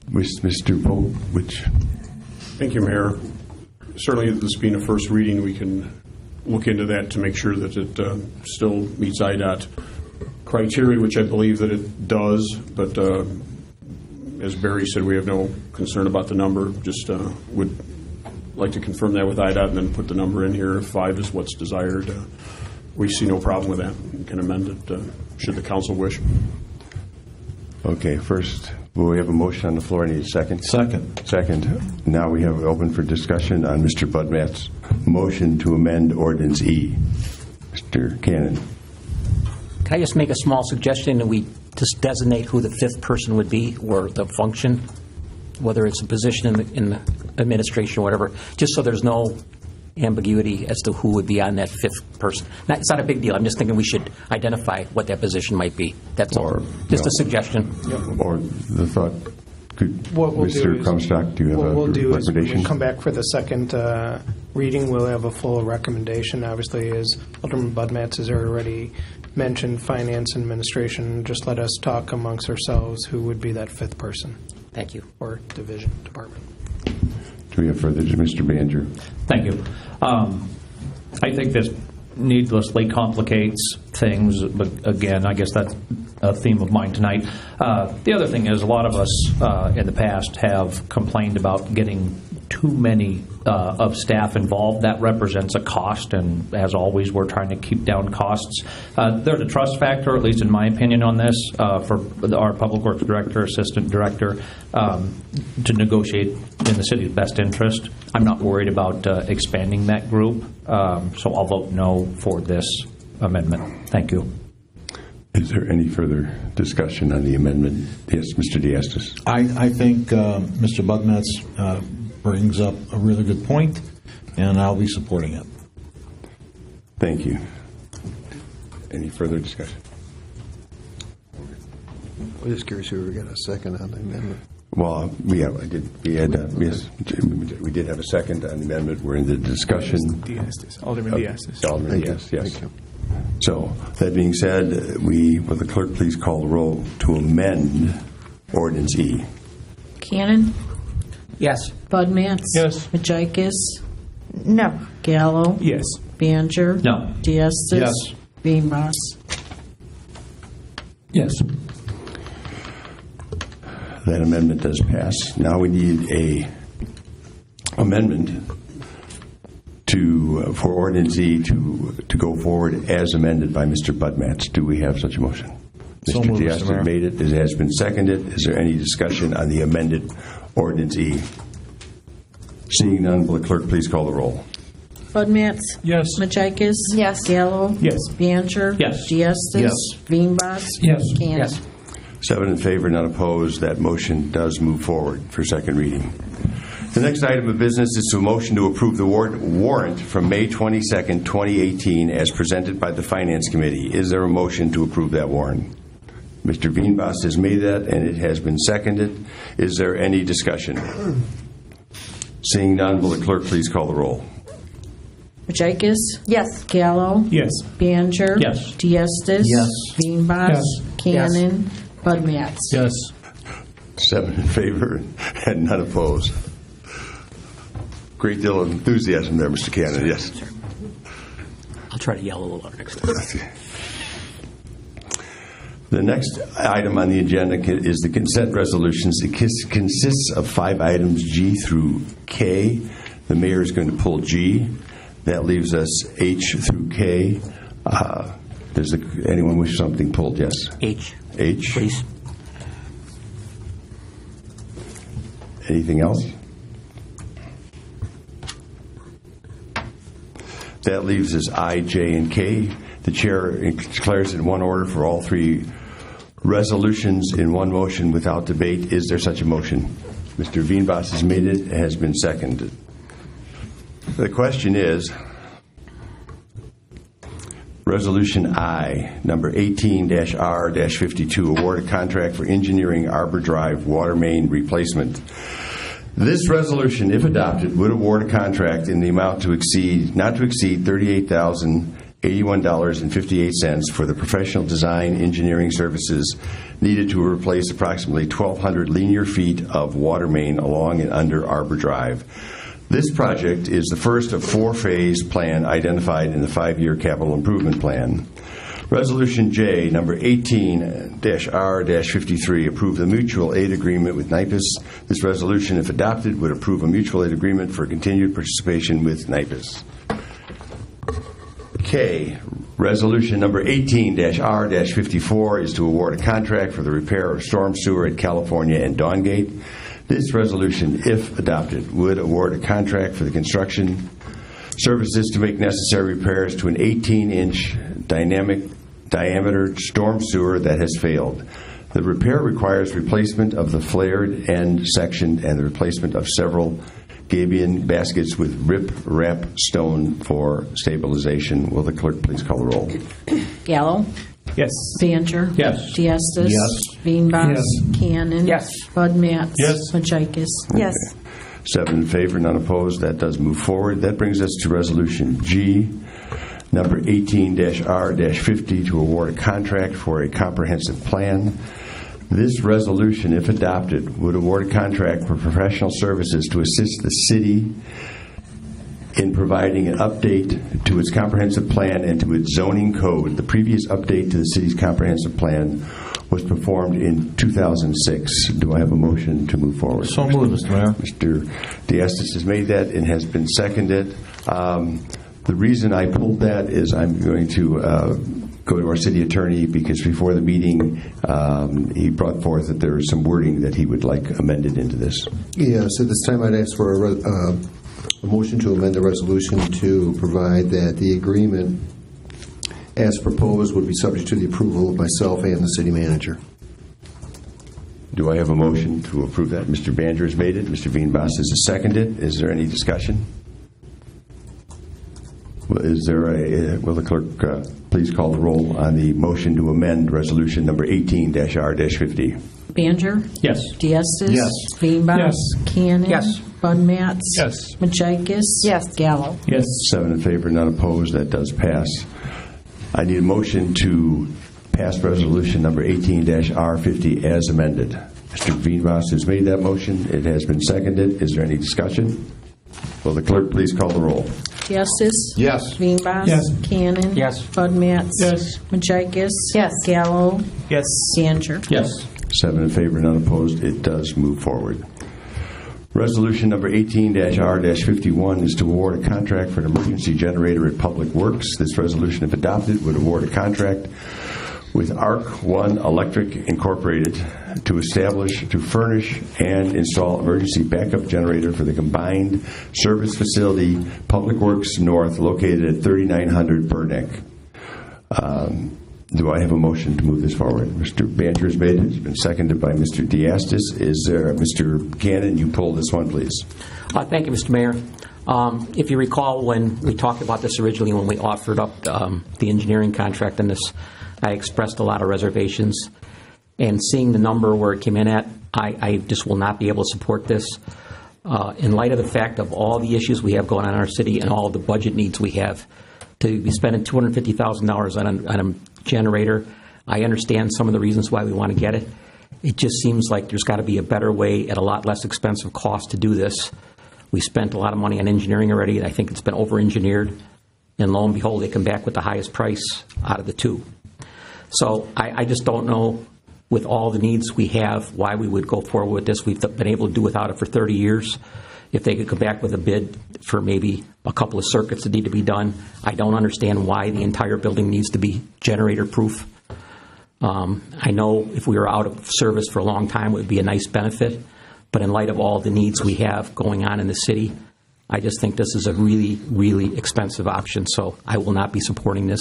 Speaker 1: Mr. Pope, which?
Speaker 9: Thank you, Mayor. Certainly, this being a first reading, we can look into that to make sure that it still meets IDOT criteria, which I believe that it does, but as Barry said, we have no concern about the number. Just would like to confirm that with IDOT and then put the number in here. If 5 is what's desired, we see no problem with that. We can amend it should the council wish.
Speaker 1: Okay, first, we have a motion on the floor. I need a second. Second. Now we have it open for discussion on Mr. Budmetz's motion to amend Ordinance E. Mr. Cannon.
Speaker 14: Can I just make a small suggestion that we just designate who the 5th person would be, or the function, whether it's a position in the administration or whatever, just so there's no ambiguity as to who would be on that 5th person. It's not a big deal. I'm just thinking we should identify what that position might be. That's all. Just a suggestion.
Speaker 1: Or the thought.
Speaker 15: what we'll do
Speaker 1: Mr.
Speaker 15: is,
Speaker 1: Crumstock, do you have
Speaker 15: what
Speaker 1: a
Speaker 15: we'll do is when
Speaker 1: recommendation?
Speaker 15: we come back for the second reading, we'll have a full recommendation. Obviously, as Alderman Budmetz has already mentioned, finance and administration, just let us talk amongst ourselves who would be that 5th person.
Speaker 14: Thank you.
Speaker 15: Or division, department.
Speaker 1: Do we have further? Mr. Banger.
Speaker 16: Thank you. I think this needlessly complicates things, but again, I guess that's a theme of mine tonight. The other thing is, a lot of us in the past have complained about getting too many of staff involved. That represents a cost, and as always, we're trying to keep down costs. There's a trust factor, at least in my opinion, on this for our Public Works Director, Assistant Director, to negotiate in the city's best interest. I'm not worried about expanding that group, so I'll vote no for this amendment. Thank you.
Speaker 1: Is there any further discussion on the amendment? Yes, Mr. Diastis.
Speaker 3: I think Mr. Budmetz brings up a really good point, and I'll be supporting it.
Speaker 1: Thank you. Any further discussion?
Speaker 12: I'm just curious who we got a second on the amendment.
Speaker 1: Well, we did have a second on the amendment. We're in the discussion.
Speaker 11: Alderman Diastis.
Speaker 1: Alderman Diastis, yes. So, that being said, will the clerk please call the roll to amend Ordinance E?
Speaker 5: Cannon?
Speaker 14: Yes.
Speaker 5: Budmats?
Speaker 11: Yes.
Speaker 5: Majikis?
Speaker 13: No.
Speaker 5: Gallo?
Speaker 11: Yes.
Speaker 5: Baner?
Speaker 16: No.
Speaker 5: Diastis?
Speaker 3: Yes.
Speaker 5: Veenbos?
Speaker 16: Yes.
Speaker 1: That amendment does pass. Now we need a amendment for Ordinance E to go forward as amended by Mr. Budmats. Do we have such a motion?
Speaker 3: So
Speaker 1: Mr.
Speaker 3: moved, Mr.
Speaker 1: Diastis
Speaker 3: Mayor.
Speaker 1: made it. It has been seconded. Is there any discussion on the amended Ordinance E? Seeing none, will the clerk please call the roll?
Speaker 5: Budmats?
Speaker 11: Yes.
Speaker 5: Majikis?
Speaker 13: Yes.
Speaker 5: Gallo?
Speaker 11: Yes.
Speaker 5: Baner?
Speaker 16: Yes.
Speaker 5: Diastis?
Speaker 3: Yes.
Speaker 5: Veenbos?
Speaker 11: Yes.
Speaker 5: Cannon?
Speaker 14: Yes.
Speaker 1: 7 in favor, none opposed. That motion does move forward for second reading. The next item of business is to a motion to approve the warrant from May 22nd, 2018, as presented by the Finance Committee. Is there a motion to approve that warrant? Mr. Veenbos has made that, and it has been seconded. Is there any discussion? Seeing none, will the clerk please call the roll?
Speaker 5: Majikis?
Speaker 13: Yes.
Speaker 5: Gallo?
Speaker 11: Yes.
Speaker 5: Baner?
Speaker 16: Yes.
Speaker 5: Diastis?
Speaker 3: Yes.
Speaker 5: Veenbos?
Speaker 11: Yes.
Speaker 5: Cannon? Budmats?
Speaker 11: Yes.
Speaker 1: 7 in favor and none opposed. Great deal of enthusiasm there, Mr. Cannon. Yes.
Speaker 14: I'll try to yell a little louder next time.
Speaker 1: The next item on the agenda is the consent resolutions. It consists of 5 items, G through K. The mayor is going to pull G. That leaves us H through K. Does anyone wish something pulled? Yes.
Speaker 14: H.
Speaker 1: H.
Speaker 14: Please.
Speaker 1: Anything else? That leaves us I, J, and K. The chair declares in one order for all 3 resolutions in one motion without debate. Is there such a motion? Mr. Veenbos has made it. It has been seconded. The question is, Resolution I, number 18-R-52, award a contract for engineering Arbor Drive water main replacement. This resolution, if adopted, would award a contract in the amount not to exceed $38,081.58 for the professional design engineering services needed to replace approximately 1,200 linear feet of water main along and under Arbor Drive. This project is the first of 4-phase plan identified in the 5-year capital improvement plan. Resolution J, number 18-R-53, approve the mutual aid agreement with NIPUS. This resolution, if adopted, would approve a mutual aid agreement for continued participation with NIPUS. K, resolution number 18-R-54 is to award a contract for the repair of storm sewer at California and Dawngate. This resolution, if adopted, would award a contract for the construction services to make necessary repairs to an 18-inch diameter storm sewer that has failed. The repair requires replacement of the flared end section and the replacement of several gabion baskets with rip-wrap stone for stabilization. Will the clerk please call the roll?
Speaker 5: Gallo?
Speaker 11: Yes.
Speaker 5: Baner?
Speaker 16: Yes.
Speaker 5: Diastis?
Speaker 3: Yes.
Speaker 5: Veenbos?
Speaker 11: Yes.
Speaker 5: Cannon?
Speaker 14: Yes.
Speaker 5: Budmats?
Speaker 11: Yes.
Speaker 5: Majikis?
Speaker 13: Yes.
Speaker 1: 7 in favor, none opposed. That does move forward. That brings us to Resolution G, number 18-R-50, to award a contract for a comprehensive plan. This resolution, if adopted, would award a contract for professional services to assist the city in providing an update to its comprehensive plan and to its zoning code. The previous update to the city's comprehensive plan was performed in 2006. Do I have a motion to move forward?
Speaker 3: So moved, Mr. Mayor.
Speaker 1: Mr. Diastis has made that and has been seconded. The reason I pulled that is I'm going to go to our city attorney because before the meeting he brought forth that there is some wording that he would like amended into this.
Speaker 12: Yes, at this time I'd ask for a motion to amend the resolution to provide that the agreement as proposed, would be subject to the approval of myself and the city manager.
Speaker 1: Do I have a motion to approve that? Mr. Banger has made it. Mr. Veenbos has seconded. Is there any discussion? Will the clerk please call the roll on the motion to amend resolution number 18-R-50?
Speaker 5: Baner.
Speaker 16: Yes.
Speaker 5: Diestis.
Speaker 3: Yes.
Speaker 5: Veenbos.
Speaker 11: Yes.
Speaker 5: Cannon.
Speaker 14: Yes.
Speaker 5: Bud Matts.
Speaker 11: Yes.
Speaker 5: Majikis.
Speaker 13: Yes.
Speaker 5: Gallo.
Speaker 11: Yes.
Speaker 1: 7 in favor, none opposed. That does pass. I need a motion to pass resolution number 18-R-50 as amended. Mr. Veenbos has made that motion. It has been seconded. Is there any discussion? Will the clerk please call the roll?
Speaker 5: Diestis.
Speaker 3: Yes.
Speaker 5: Veenbos.
Speaker 11: Yes.
Speaker 5: Cannon.
Speaker 14: Yes.
Speaker 5: Bud Matts.
Speaker 11: Yes.
Speaker 5: Majikis.
Speaker 13: Yes.
Speaker 5: Gallo.
Speaker 11: Yes.
Speaker 5: Baner.
Speaker 16: Yes.
Speaker 1: 7 in favor, none opposed. It does move forward. Resolution number 18-R-51 is to award a contract for an emergency generator at Public Works. This resolution, if adopted, would award a contract with Arc One Electric Incorporated to furnish and install emergency backup generator for the combined service facility Public Works North located at 3900 Burdick. Do I have a motion to move this forward? Mr. Banger has made it. It's been seconded by Mr. Diastis. Is there, Mr. Cannon, you pull this one, please.
Speaker 14: Thank you, Mr. Mayor. If you recall, when we talked about this originally, when we offered up the engineering contract on this, I expressed a lot of reservations. And seeing the number where it came in at, I just will not be able to support this. In light of the fact of all the issues we have going on in our city and all of the budget needs we have, to be spending $250,000 on a generator, I understand some of the reasons why we want to get it. It just seems like there's got to be a better way at a lot less expensive cost to do this. We spent a lot of money on engineering already, and I think it's been over-engineered. And lo and behold, they come back with the highest price out of the two. So I just don't know, with all the needs we have, why we would go forward with this. We've been able to do without it for 30 years. If they could come back with a bid for maybe a couple of circuits that need to be done, I don't understand why the entire building needs to be generator-proof. I know if we were out of service for a long time, it would be a nice benefit. But in light of all the needs we have going on in the city, I just think this is a really, really expensive option. So I will not be supporting this.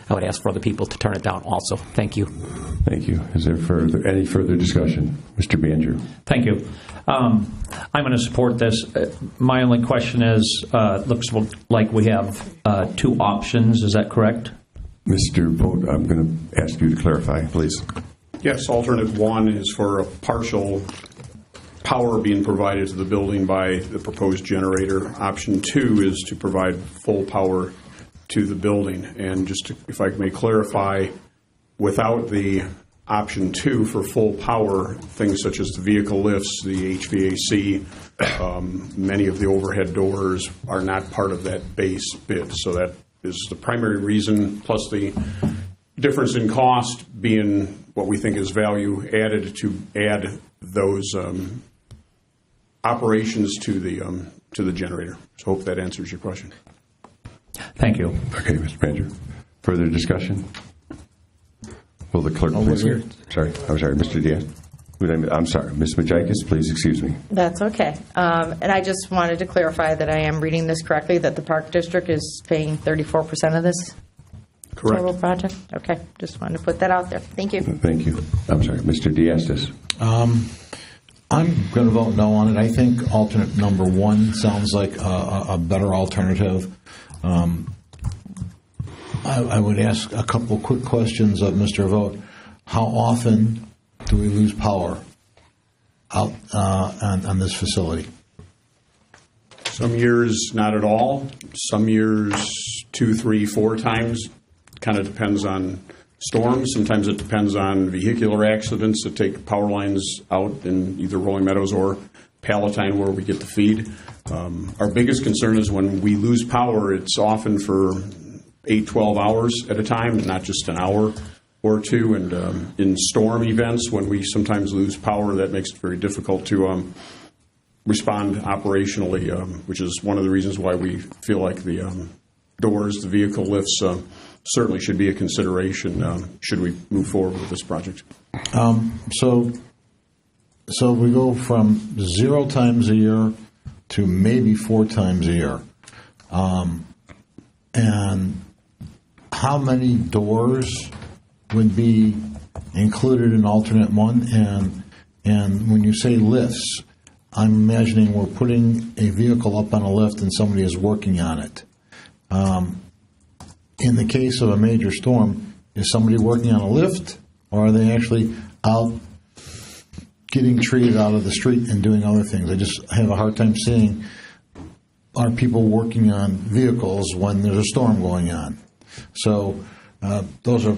Speaker 14: I would ask for other people to turn it down also. Thank you.
Speaker 1: Thank you. Is there any further discussion? Mr. Banger.
Speaker 16: Thank you. I'm going to support this. My only question is, looks like we have two options. Is that correct?
Speaker 1: Mr. Vogt, I'm going to ask you to clarify, please.
Speaker 9: Yes, alternate one is for a partial power being provided to the building by the proposed generator. Option two is to provide full power to the building. And just to, if I may clarify, without the option two for full power, things such as the vehicle lifts, the HVAC, many of the overhead doors are not part of that base bid. So that is the primary reason, plus the difference in cost being what we think is value added to add those operations to the generator. So I hope that answers your question.
Speaker 16: Thank you.
Speaker 1: Okay, Mr. Banger. Further discussion? Will the clerk please? I'm sorry, Mr. Diaz. I'm sorry, Ms. Majikis, please excuse me.
Speaker 13: That's okay. And I just wanted to clarify that I am reading this correctly, that the Park District is paying 34% of this total project? Okay, just wanted to put that out there. Thank you.
Speaker 1: Thank you. I'm sorry, Mr. Diaz.
Speaker 3: I'm going to vote no on it. I think alternate number one sounds like a better alternative. I would ask a couple of quick questions of Mr. Vogt. How often do we lose power out on this facility?
Speaker 9: Some years not at all. Some years 2, 3, 4 times. Kind of depends on storms. Sometimes it depends on vehicular accidents that take power lines out in either Rolling Meadows or Palatine where we get the feed. Our biggest concern is when we lose power, it's often for 8, 12 hours at a time, not just an hour or two. And in storm events, when we sometimes lose power, that makes it very difficult to respond operationally, which is one of the reasons why we feel like the doors, the vehicle lifts, certainly should be a consideration should we move forward with this project.
Speaker 3: So we go from 0 times a year to maybe 4 times a year. And how many doors would be included in alternate one? And when you say lifts, I'm imagining we're putting a vehicle up on a lift and somebody is working on it. In the case of a major storm, is somebody working on a lift, or are they actually out getting trees out of the street and doing other things? I just have a hard time seeing, are people working on vehicles when there's a storm going on? So those are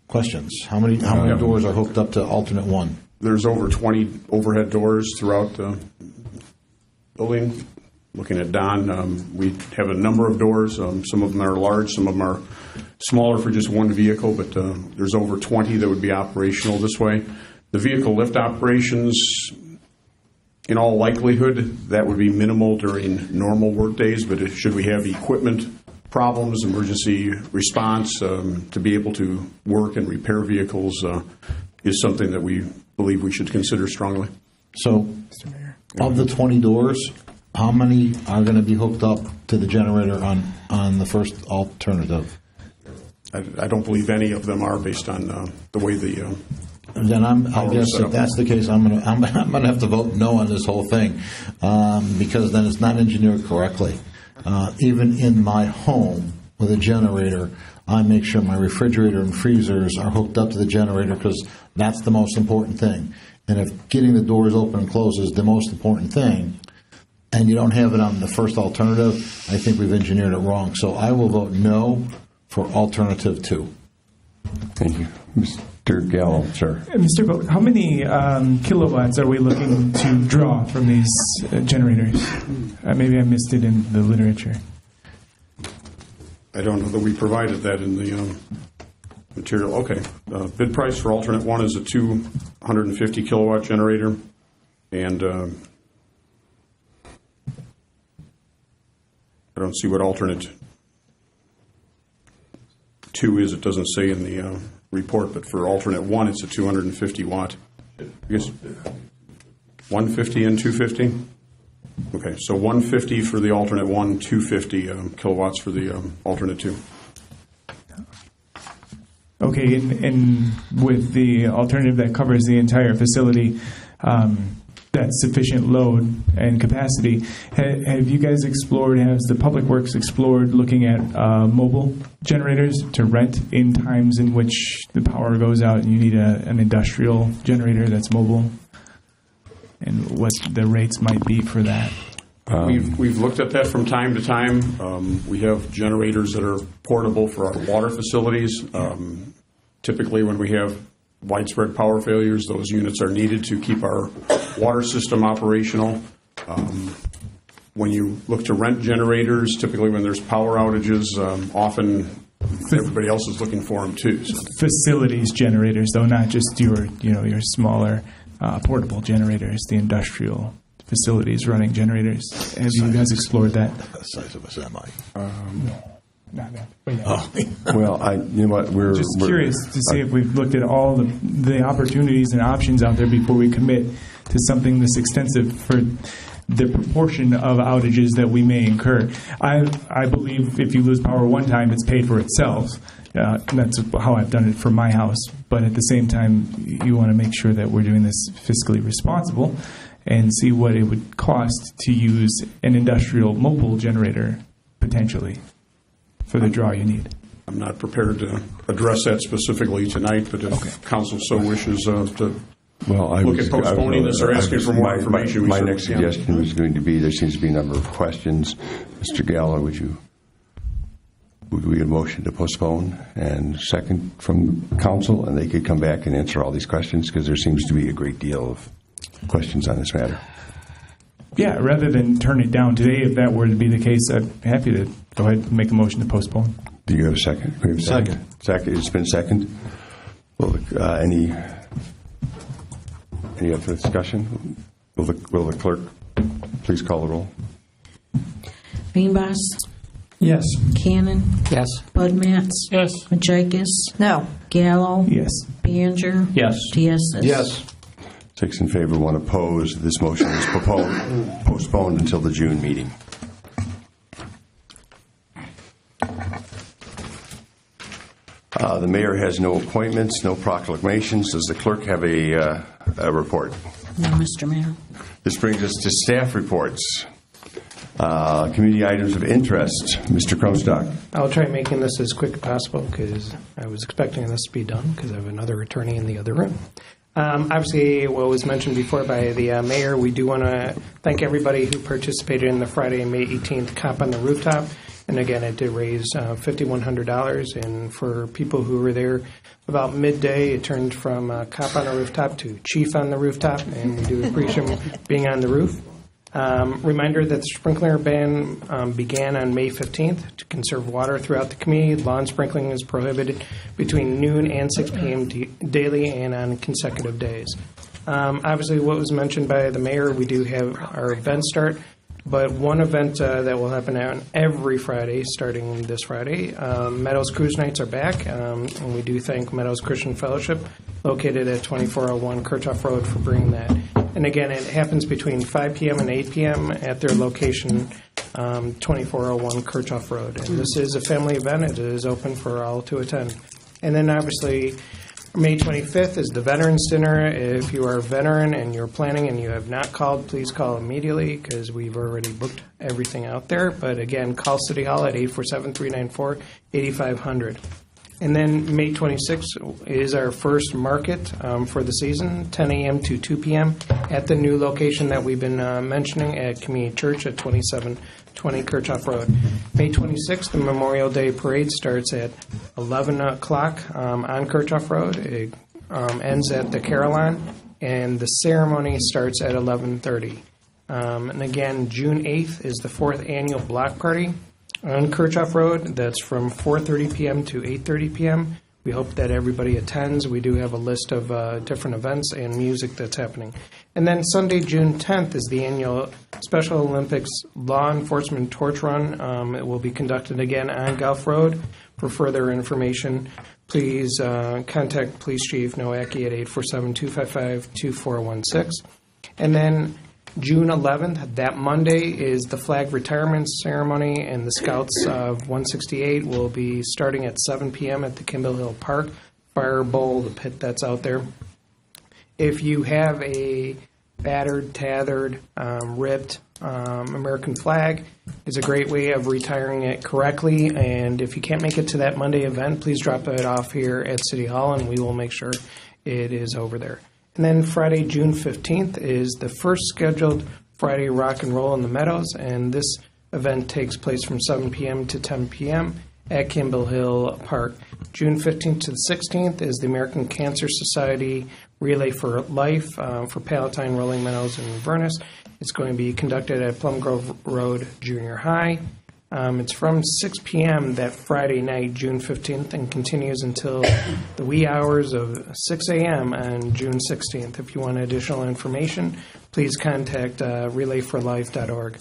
Speaker 3: questions. How many doors are hooked up to alternate one?
Speaker 9: There's over 20 overhead doors throughout the building. Looking at Don, we have a number of doors. Some of them are large, some of them are smaller for just one vehicle, but there's over 20 that would be operational this way. The vehicle lift operations, in all likelihood, that would be minimal during normal work days, but should we have equipment problems, emergency response, to be able to work and repair vehicles is something that we believe we should consider strongly.
Speaker 3: So, of the 20 doors, how many are going to be hooked up to the generator on the first alternative?
Speaker 9: I don't believe any of them are, based on the way the
Speaker 3: then I guess if that's the case, I'm going to have to vote no on this whole thing, because then it's not engineered correctly. Even in my home with a generator, I make sure my refrigerator and freezers are hooked up to the generator, because that's the most important thing. And if getting the doors open and closed is the most important thing, and you don't have it on the first alternative, I think we've engineered it wrong. So I will vote no for alternative 2.
Speaker 1: Thank you. Mr. Gallo, sir.
Speaker 11: Mr. Vogt, how many kilowatts are we looking to draw from these generators? Maybe I missed it in the literature.
Speaker 9: I don't know that we provided that in the material. Okay. Bid price for alternate 1 is a 250 kilowatt generator, and I don't see what alternate 2 is. It doesn't say in the report, but for alternate 1, it's a 250 watt. I guess 150 and 250? Okay, so 150 for the alternate 1, 250 kilowatts for the alternate 2.
Speaker 11: Okay, and with the alternative that covers the entire facility, that's sufficient load and capacity. Have you guys explored, has the Public Works explored looking at mobile generators to rent in times in which the power goes out and you need an industrial generator that's mobile? And what the rates might be for that?
Speaker 9: We've looked at that from time to time. We have generators that are portable for our water facilities. Typically, when we have widespread power failures, those units are needed to keep our water system operational. When you look to rent generators, typically when there's power outages, often everybody else is looking for them too. So.
Speaker 11: Facilities generators, though, not just your smaller portable generators, the industrial facilities running generators. Have you guys explored that?
Speaker 3: The size of a semi.
Speaker 11: Not that. But yeah.
Speaker 1: Well, you know what? We're
Speaker 11: just curious to see if we've looked at all the opportunities and options out there before we commit to something this extensive for the proportion of outages that we may incur. I believe if you lose power one time, it's paid for itself. That's how I've done it for my house. But at the same time, you want to make sure that we're doing this fiscally responsible and see what it would cost to use an industrial mobile generator potentially for the draw you need.
Speaker 9: I'm not prepared to address that specifically tonight, but if council so wishes to look at postponing this or asking for more information.
Speaker 1: My next suggestion was going to be, there seems to be a number of questions. Mr. Gallo, would we get a motion to postpone and second from council, and they could come back and answer all these questions, because there seems to be a great deal of questions on this matter.
Speaker 11: Yeah, rather than turn it down today, if that were to be the case, I'm happy to go ahead and make a motion to postpone.
Speaker 1: Do you have a second? We have a second. Second. It's been second. Well, any other discussion? Will the clerk please call the roll?
Speaker 5: Veenbos?
Speaker 15: Yes.
Speaker 5: Cannon?
Speaker 14: Yes.
Speaker 5: Budmats?
Speaker 15: Yes.
Speaker 5: Majikis?
Speaker 13: No.
Speaker 5: Gallo?
Speaker 11: Yes.
Speaker 5: Baner?
Speaker 16: Yes.
Speaker 5: Diestis?
Speaker 3: Yes.
Speaker 1: 6 in favor, 1 opposed. This motion is postponed until the June meeting. The mayor has no appointments, no proclamations. Does the clerk have a report?
Speaker 5: No, Mr. Mayor.
Speaker 1: This brings us to staff reports. Community items of interest. Mr. Crumstock.
Speaker 15: I'll try making this as quick as possible because I was expecting this to be done because I have another attorney in the other room. Obviously, what was mentioned before by the mayor, we do want to thank everybody who participated in the Friday, May 18th Cop on the Rooftop. And again, it did raise $5,100. And for people who were there about midday, it turned from Cop on the Rooftop to Chief on the Rooftop. And we do appreciate being on the roof. Reminder that the sprinkler ban began on May 15th to conserve water throughout the community. Lawn sprinkling is prohibited between noon and 6 p.m. Daily and on consecutive days. Obviously, what was mentioned by the mayor, we do have our event start, but one event that will happen on every Friday, starting this Friday, Meadows Cruise Nights are back, and we do thank Meadows Christian Fellowship, located at 2401 Kirchhoff Road, for bringing that. And again, it happens between 5 p.m. and 8 p.m. at their location, 2401 Kirchhoff Road. And this is a family event. It is open for all to attend. And then obviously, May 25th is the Veterans Dinner. If you are a veteran and you're planning and you have not called, please call immediately because we've already booked everything out there. But again, call City Hall at 847-394-8500. And then May 26th is our first market for the season, 10 a.m. to 2 p.m. at the new location that we've been mentioning at Community Church at 2720 Kirchhoff Road. May 26th, the Memorial Day Parade starts at 11 o'clock on Kirchhoff Road. It ends at the Carillon, and the ceremony starts at 11:30. And again, June 8th is the 4th annual block party on Kirchhoff Road. That's from 4:30 p.m. to 8:30 p.m. We hope that everybody attends. We do have a list of different events and music that's happening. And then Sunday, June 10th, is the annual Special Olympics Law Enforcement Torch Run. It will be conducted again on Gulf Road. For further information, please contact Police Chief Nowacki at 847-255-2416. And then June 11th, that Monday, is the flag retirement ceremony, and the Scouts of 168 will be starting at 7 p.m. at the Kimball Hill Park Fire Bowl, the pit that's out there. If you have a battered, tethered, ripped American flag, it's a great way of retiring it correctly, and if you can't make it to that Monday event, please drop it off here at City Hall, and we will make sure it is over there. And then Friday, June 15th, is the first scheduled Friday Rock and Roll in the Meadows, and this event takes place from 7 p.m. to 10 p.m. at Kimball Hill Park. June 15th to the 16th is the American Cancer Society Relay for Life for Palatine, Rolling Meadows, and Inverness. It's going to be conducted at Plum Grove Road Junior High. It's from 6 p.m. that Friday night, June 15th, and continues until the wee hours of 6 a.m. on June 16th. If you want additional information, please contact relayforlife.org.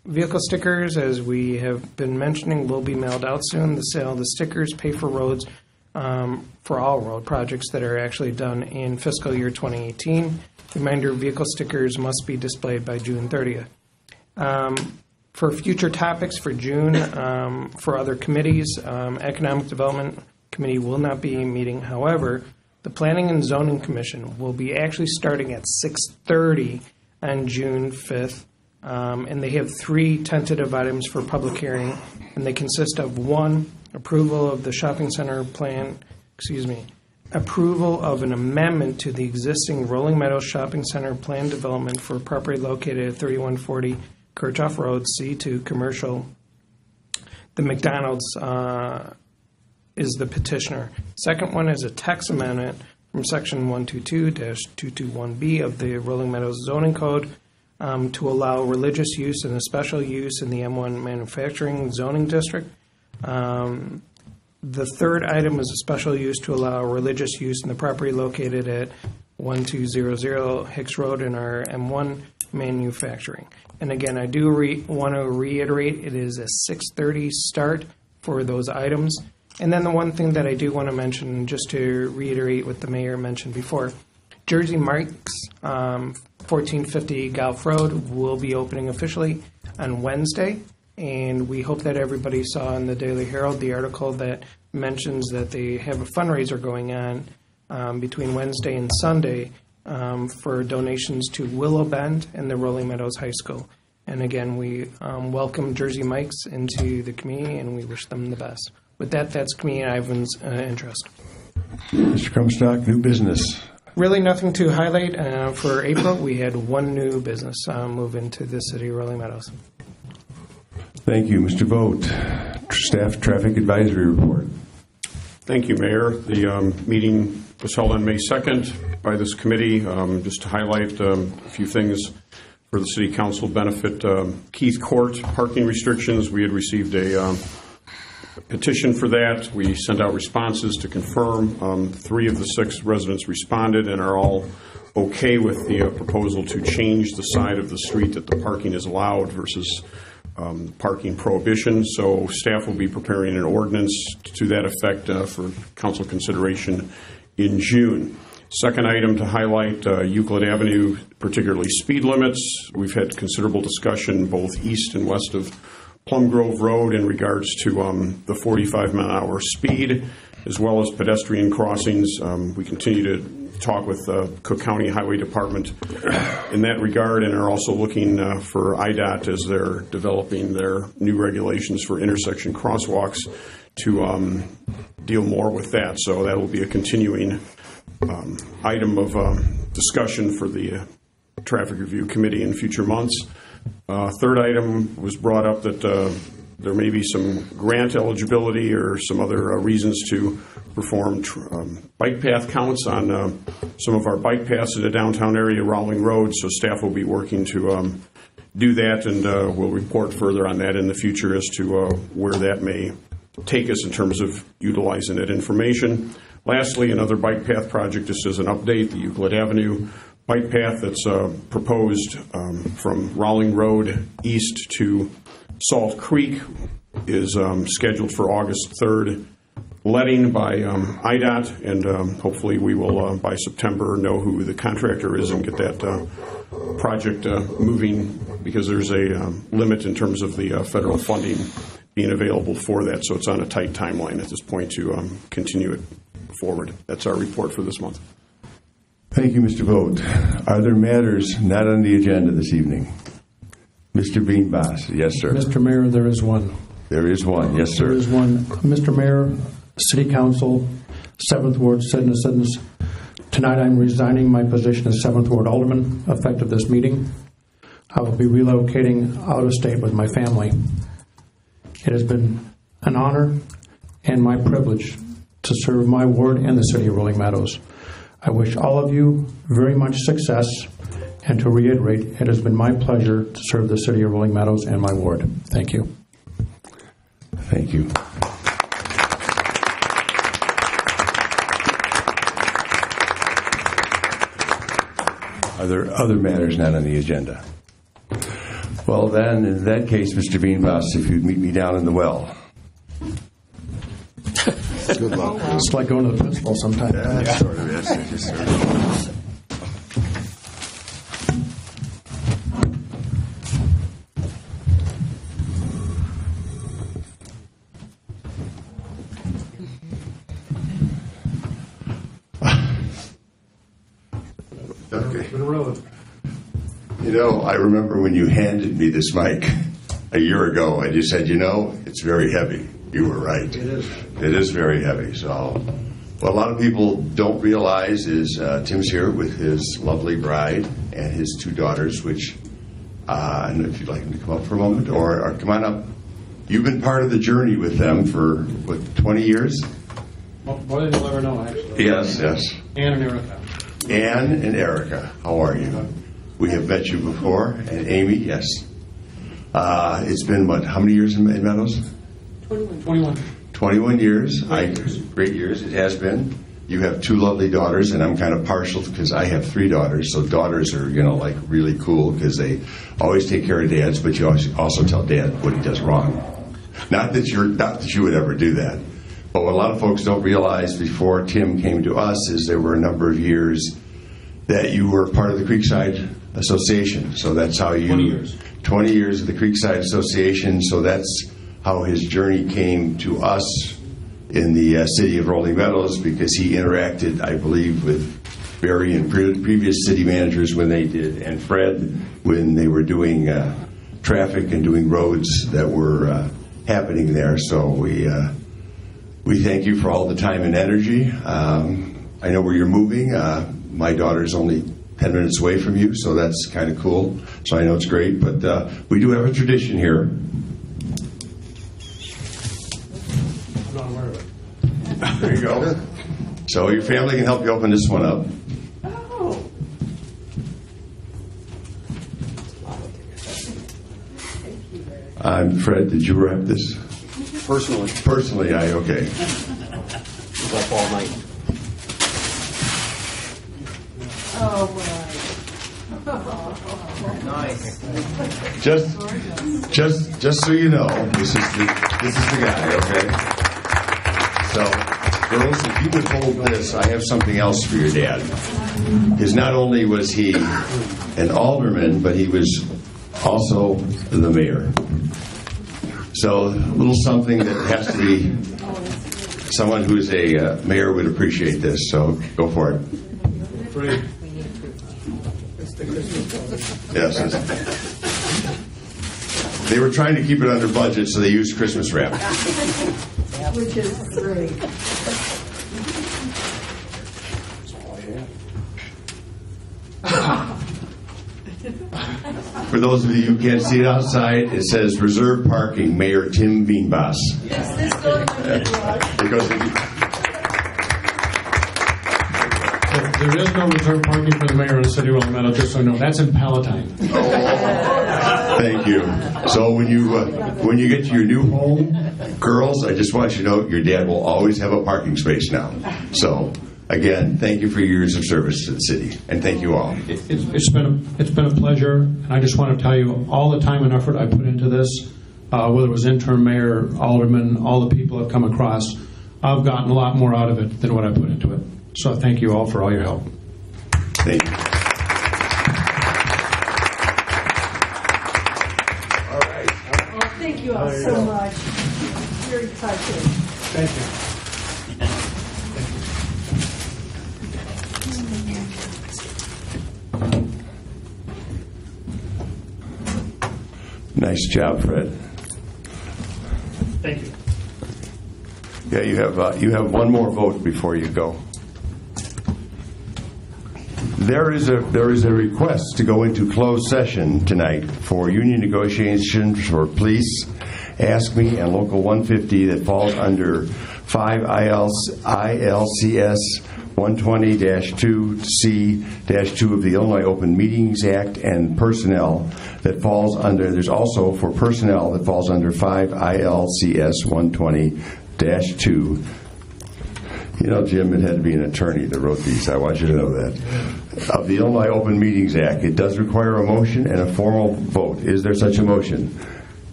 Speaker 15: Vehicle stickers, as we have been mentioning, will be mailed out soon. The sale of the stickers pay for roads for all road projects that are actually done in fiscal year 2018. Reminder, vehicle stickers must be displayed by June 30th. For future topics for June, for other committees, Economic Development Committee will not be meeting. However, the Planning and Zoning Commission will be actually starting at 6:30 on June 5th, and they have 3 tentative items for public hearing, and they consist of 1, approval of the shopping center plan, approval of an amendment to the existing Rolling Meadows Shopping Center plan development for property located at 3140 Kirchhoff Road, C2 Commercial. The McDonald's is the petitioner. Second one is a text amendment from Section 122-221B of the Rolling Meadows Zoning Code to allow religious use and a special use in the M1 Manufacturing Zoning District. The third item is a special use to allow religious use in the property located at 1200 Hicks Road in our M1 Manufacturing. And again, I do want to reiterate, it is a 6:30 start for those items. And then the one thing that I do want to mention, just to reiterate what the mayor mentioned before, Jersey Mike's 1450 Gulf Road will be opening officially on Wednesday. And we hope that everybody saw in the Daily Herald the article that mentions that they have a fundraiser going on between Wednesday and Sunday for donations to Willow Bend and the Rolling Meadows High School. And again, we welcome Jersey Mike's into the community, and we wish them the best. With that, that's Comedian Ivan's interest.
Speaker 1: Mr. Crumstock, new business.
Speaker 15: Really nothing to highlight. For April, we had one new business move into the city of Rolling Meadows.
Speaker 1: Thank you. Mr. Vogt, Staff Traffic Advisory Report.
Speaker 9: Thank you, Mayor. The meeting was held on May 2nd by this committee. Just to highlight a few things for the City Council benefit. Keith Court parking restrictions. We had received a petition for that. We sent out responses to confirm. 3 of the 6 residents responded and are all okay with the proposal to change the side of the street that the parking is allowed versus parking prohibition. So staff will be preparing an ordinance to that effect for council consideration in June. Second item to highlight, Euclid Avenue, particularly speed limits. We've had considerable discussion both east and west of Plum Grove Road in regards to the 45-mile-an-hour speed, as well as pedestrian crossings. We continue to talk with Cook County Highway Department in that regard, and are also looking for IDOT as they're developing their new regulations for intersection crosswalks to deal more with that. So that will be a continuing item of discussion for the Traffic Review Committee in future months. Third item was brought up that there may be some grant eligibility or some other reasons to perform bike path counts on some of our bike paths in the downtown area, Rowling Road. So staff will be working to do that, and we'll report further on that in the future as to where that may take us in terms of utilizing that information. Lastly, another bike path project, just as an update, the Euclid Avenue bike path that's proposed from Rowling Road east to Salt Creek is scheduled for August 3rd letting by IDOT, and hopefully we will by September know who the contractor is and get that project moving, because there's a limit in terms of the federal funding being available for that. So it's on a tight timeline at this point to continue it forward. That's our report for this month.
Speaker 1: Thank you, Mr. Vogt. Are there matters not on the agenda this evening? Mr. Beanbass. Yes, sir.
Speaker 10: Mr. Mayor, there is one.
Speaker 1: There is one. Yes, sir.
Speaker 10: There is one. Mr. Mayor, City Council, 7th Ward citizens, tonight I'm resigning my position as 7th Ward Alderman effective this meeting. I will be relocating out of state with my family. It has been an honor and my privilege to serve my ward and the city of Rolling Meadows. I wish all of you very much success, and to reiterate, it has been my pleasure to serve the city of Rolling Meadows and my ward. Thank you.
Speaker 1: Thank you. Are there other matters not on the agenda? Well, then, in that case, Mr. Beanbass, if you'd meet me down in the well.
Speaker 12: Good luck.
Speaker 10: It's like going to the principal sometimes.
Speaker 1: Yeah, sort of is. It just sort of. Okay. You know, I remember when you handed me this mic a year ago, and you said, it's very heavy. You were right. It is. It is very heavy. So, what a lot of people don't realize is Tim's here with his lovely bride and his 2 daughters, which I don't know if you'd like him to come up for a moment, or come on up. You've been part of the journey with them for, 20 years?
Speaker 10: More than you'll ever know, actually.
Speaker 1: Yes.
Speaker 10: Ann and Erica.
Speaker 1: Ann and Erica, how are you? We have met you before. And Amy, yes. It's been, how many years in Meadows? 21 years. Great years it has been. You have 2 lovely daughters, and I'm kind of partial because I have 3 daughters. So daughters are, like really cool because they always take care of dads, but you also tell dad what he does wrong. Not that you would ever do that. But what a lot of folks don't realize before Tim came to us is there were a number of years that you were part of the Creekside Association. So that's how you...
Speaker 8: 20 years.
Speaker 1: 20 years of the Creekside Association. So that's how his journey came to us in the city of Rolling Meadows, because he interacted, I believe, with Barry and previous city managers when they did, and Fred when they were doing traffic and doing roads that were happening there. So we thank you for all the time and energy. I know where you're moving. My daughter's only 10 minutes away from you, so that's kind of cool. So I know it's great, but we do have a tradition here.
Speaker 9: I'm not aware of it.
Speaker 1: There you go. So your family can help you open this one up. Fred, did you wrap this?
Speaker 9: Personally.
Speaker 1: Personally, okay.
Speaker 9: Was up all night.
Speaker 6: Nice.
Speaker 1: Just so you know, this is the guy, okay? So, girls, if you would hold this, I have something else for your dad. Because not only was he an alderman, but he was also the mayor. So, a little something that has to be, someone who is a mayor would appreciate this. So, go for it.
Speaker 9: Free.
Speaker 1: Yes. They were trying to keep it under budget, so they used Christmas wrap.
Speaker 5: Which is great.
Speaker 1: For those of you who can't see it outside, it says reserved parking, Mayor Tim Beanbass.
Speaker 9: There is no reserved parking for the mayor of the city of Rolling Meadow, just so you know. That's in Palatine.
Speaker 1: Thank you. So when you get to your new home, girls, I just want you to know your dad will always have a parking space now. So again, thank you for your years of service to the city, and thank you all.
Speaker 9: It's been a pleasure, and I just want to tell you all the time and effort I put into this, whether it was interim mayor, alderman, all the people I've come across, I've gotten a lot more out of it than what I put into it. So thank you all for all your help.
Speaker 1: Thank you. All right.
Speaker 5: Well, thank you all so much. Very touching.
Speaker 9: Thank you.
Speaker 1: Nice job, Fred.
Speaker 9: Thank you.
Speaker 1: Yeah, you have one more vote before you go. There is a request to go into closed session tonight for union negotiations for police, Ask Me, and Local 150 that falls under 5 ILCS 120-2C-2 of the Illinois Open Meetings Act, and personnel that falls under, there's also for personnel that falls under 5 ILCS 120-2. You know, Jim, it had to be an attorney that wrote these. I want you to know that. Of the Illinois Open Meetings Act. It does require a motion and a formal vote. Is there such a motion?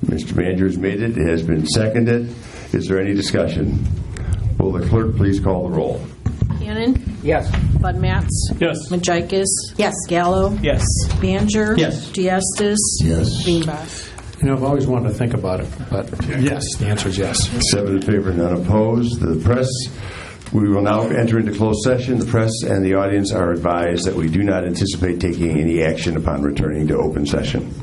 Speaker 1: Mr. Manager has made it. It has been seconded. Is there any discussion? Will the clerk please call the roll?
Speaker 5: Cannon?
Speaker 14: Yes.
Speaker 5: Bud Matts?
Speaker 8: Yes.
Speaker 5: Majikis? Yes. Gallo?
Speaker 8: Yes.
Speaker 5: Baner?
Speaker 8: Yes.
Speaker 5: Diastis?
Speaker 3: Yes.
Speaker 5: Beanbass?
Speaker 10: You know, I've always wanted to think about it, but yes, the answer is yes.
Speaker 1: 7 in favor, none opposed. The press, we will now enter into closed session. The press and the audience are advised that we do not anticipate taking any action upon returning to open session.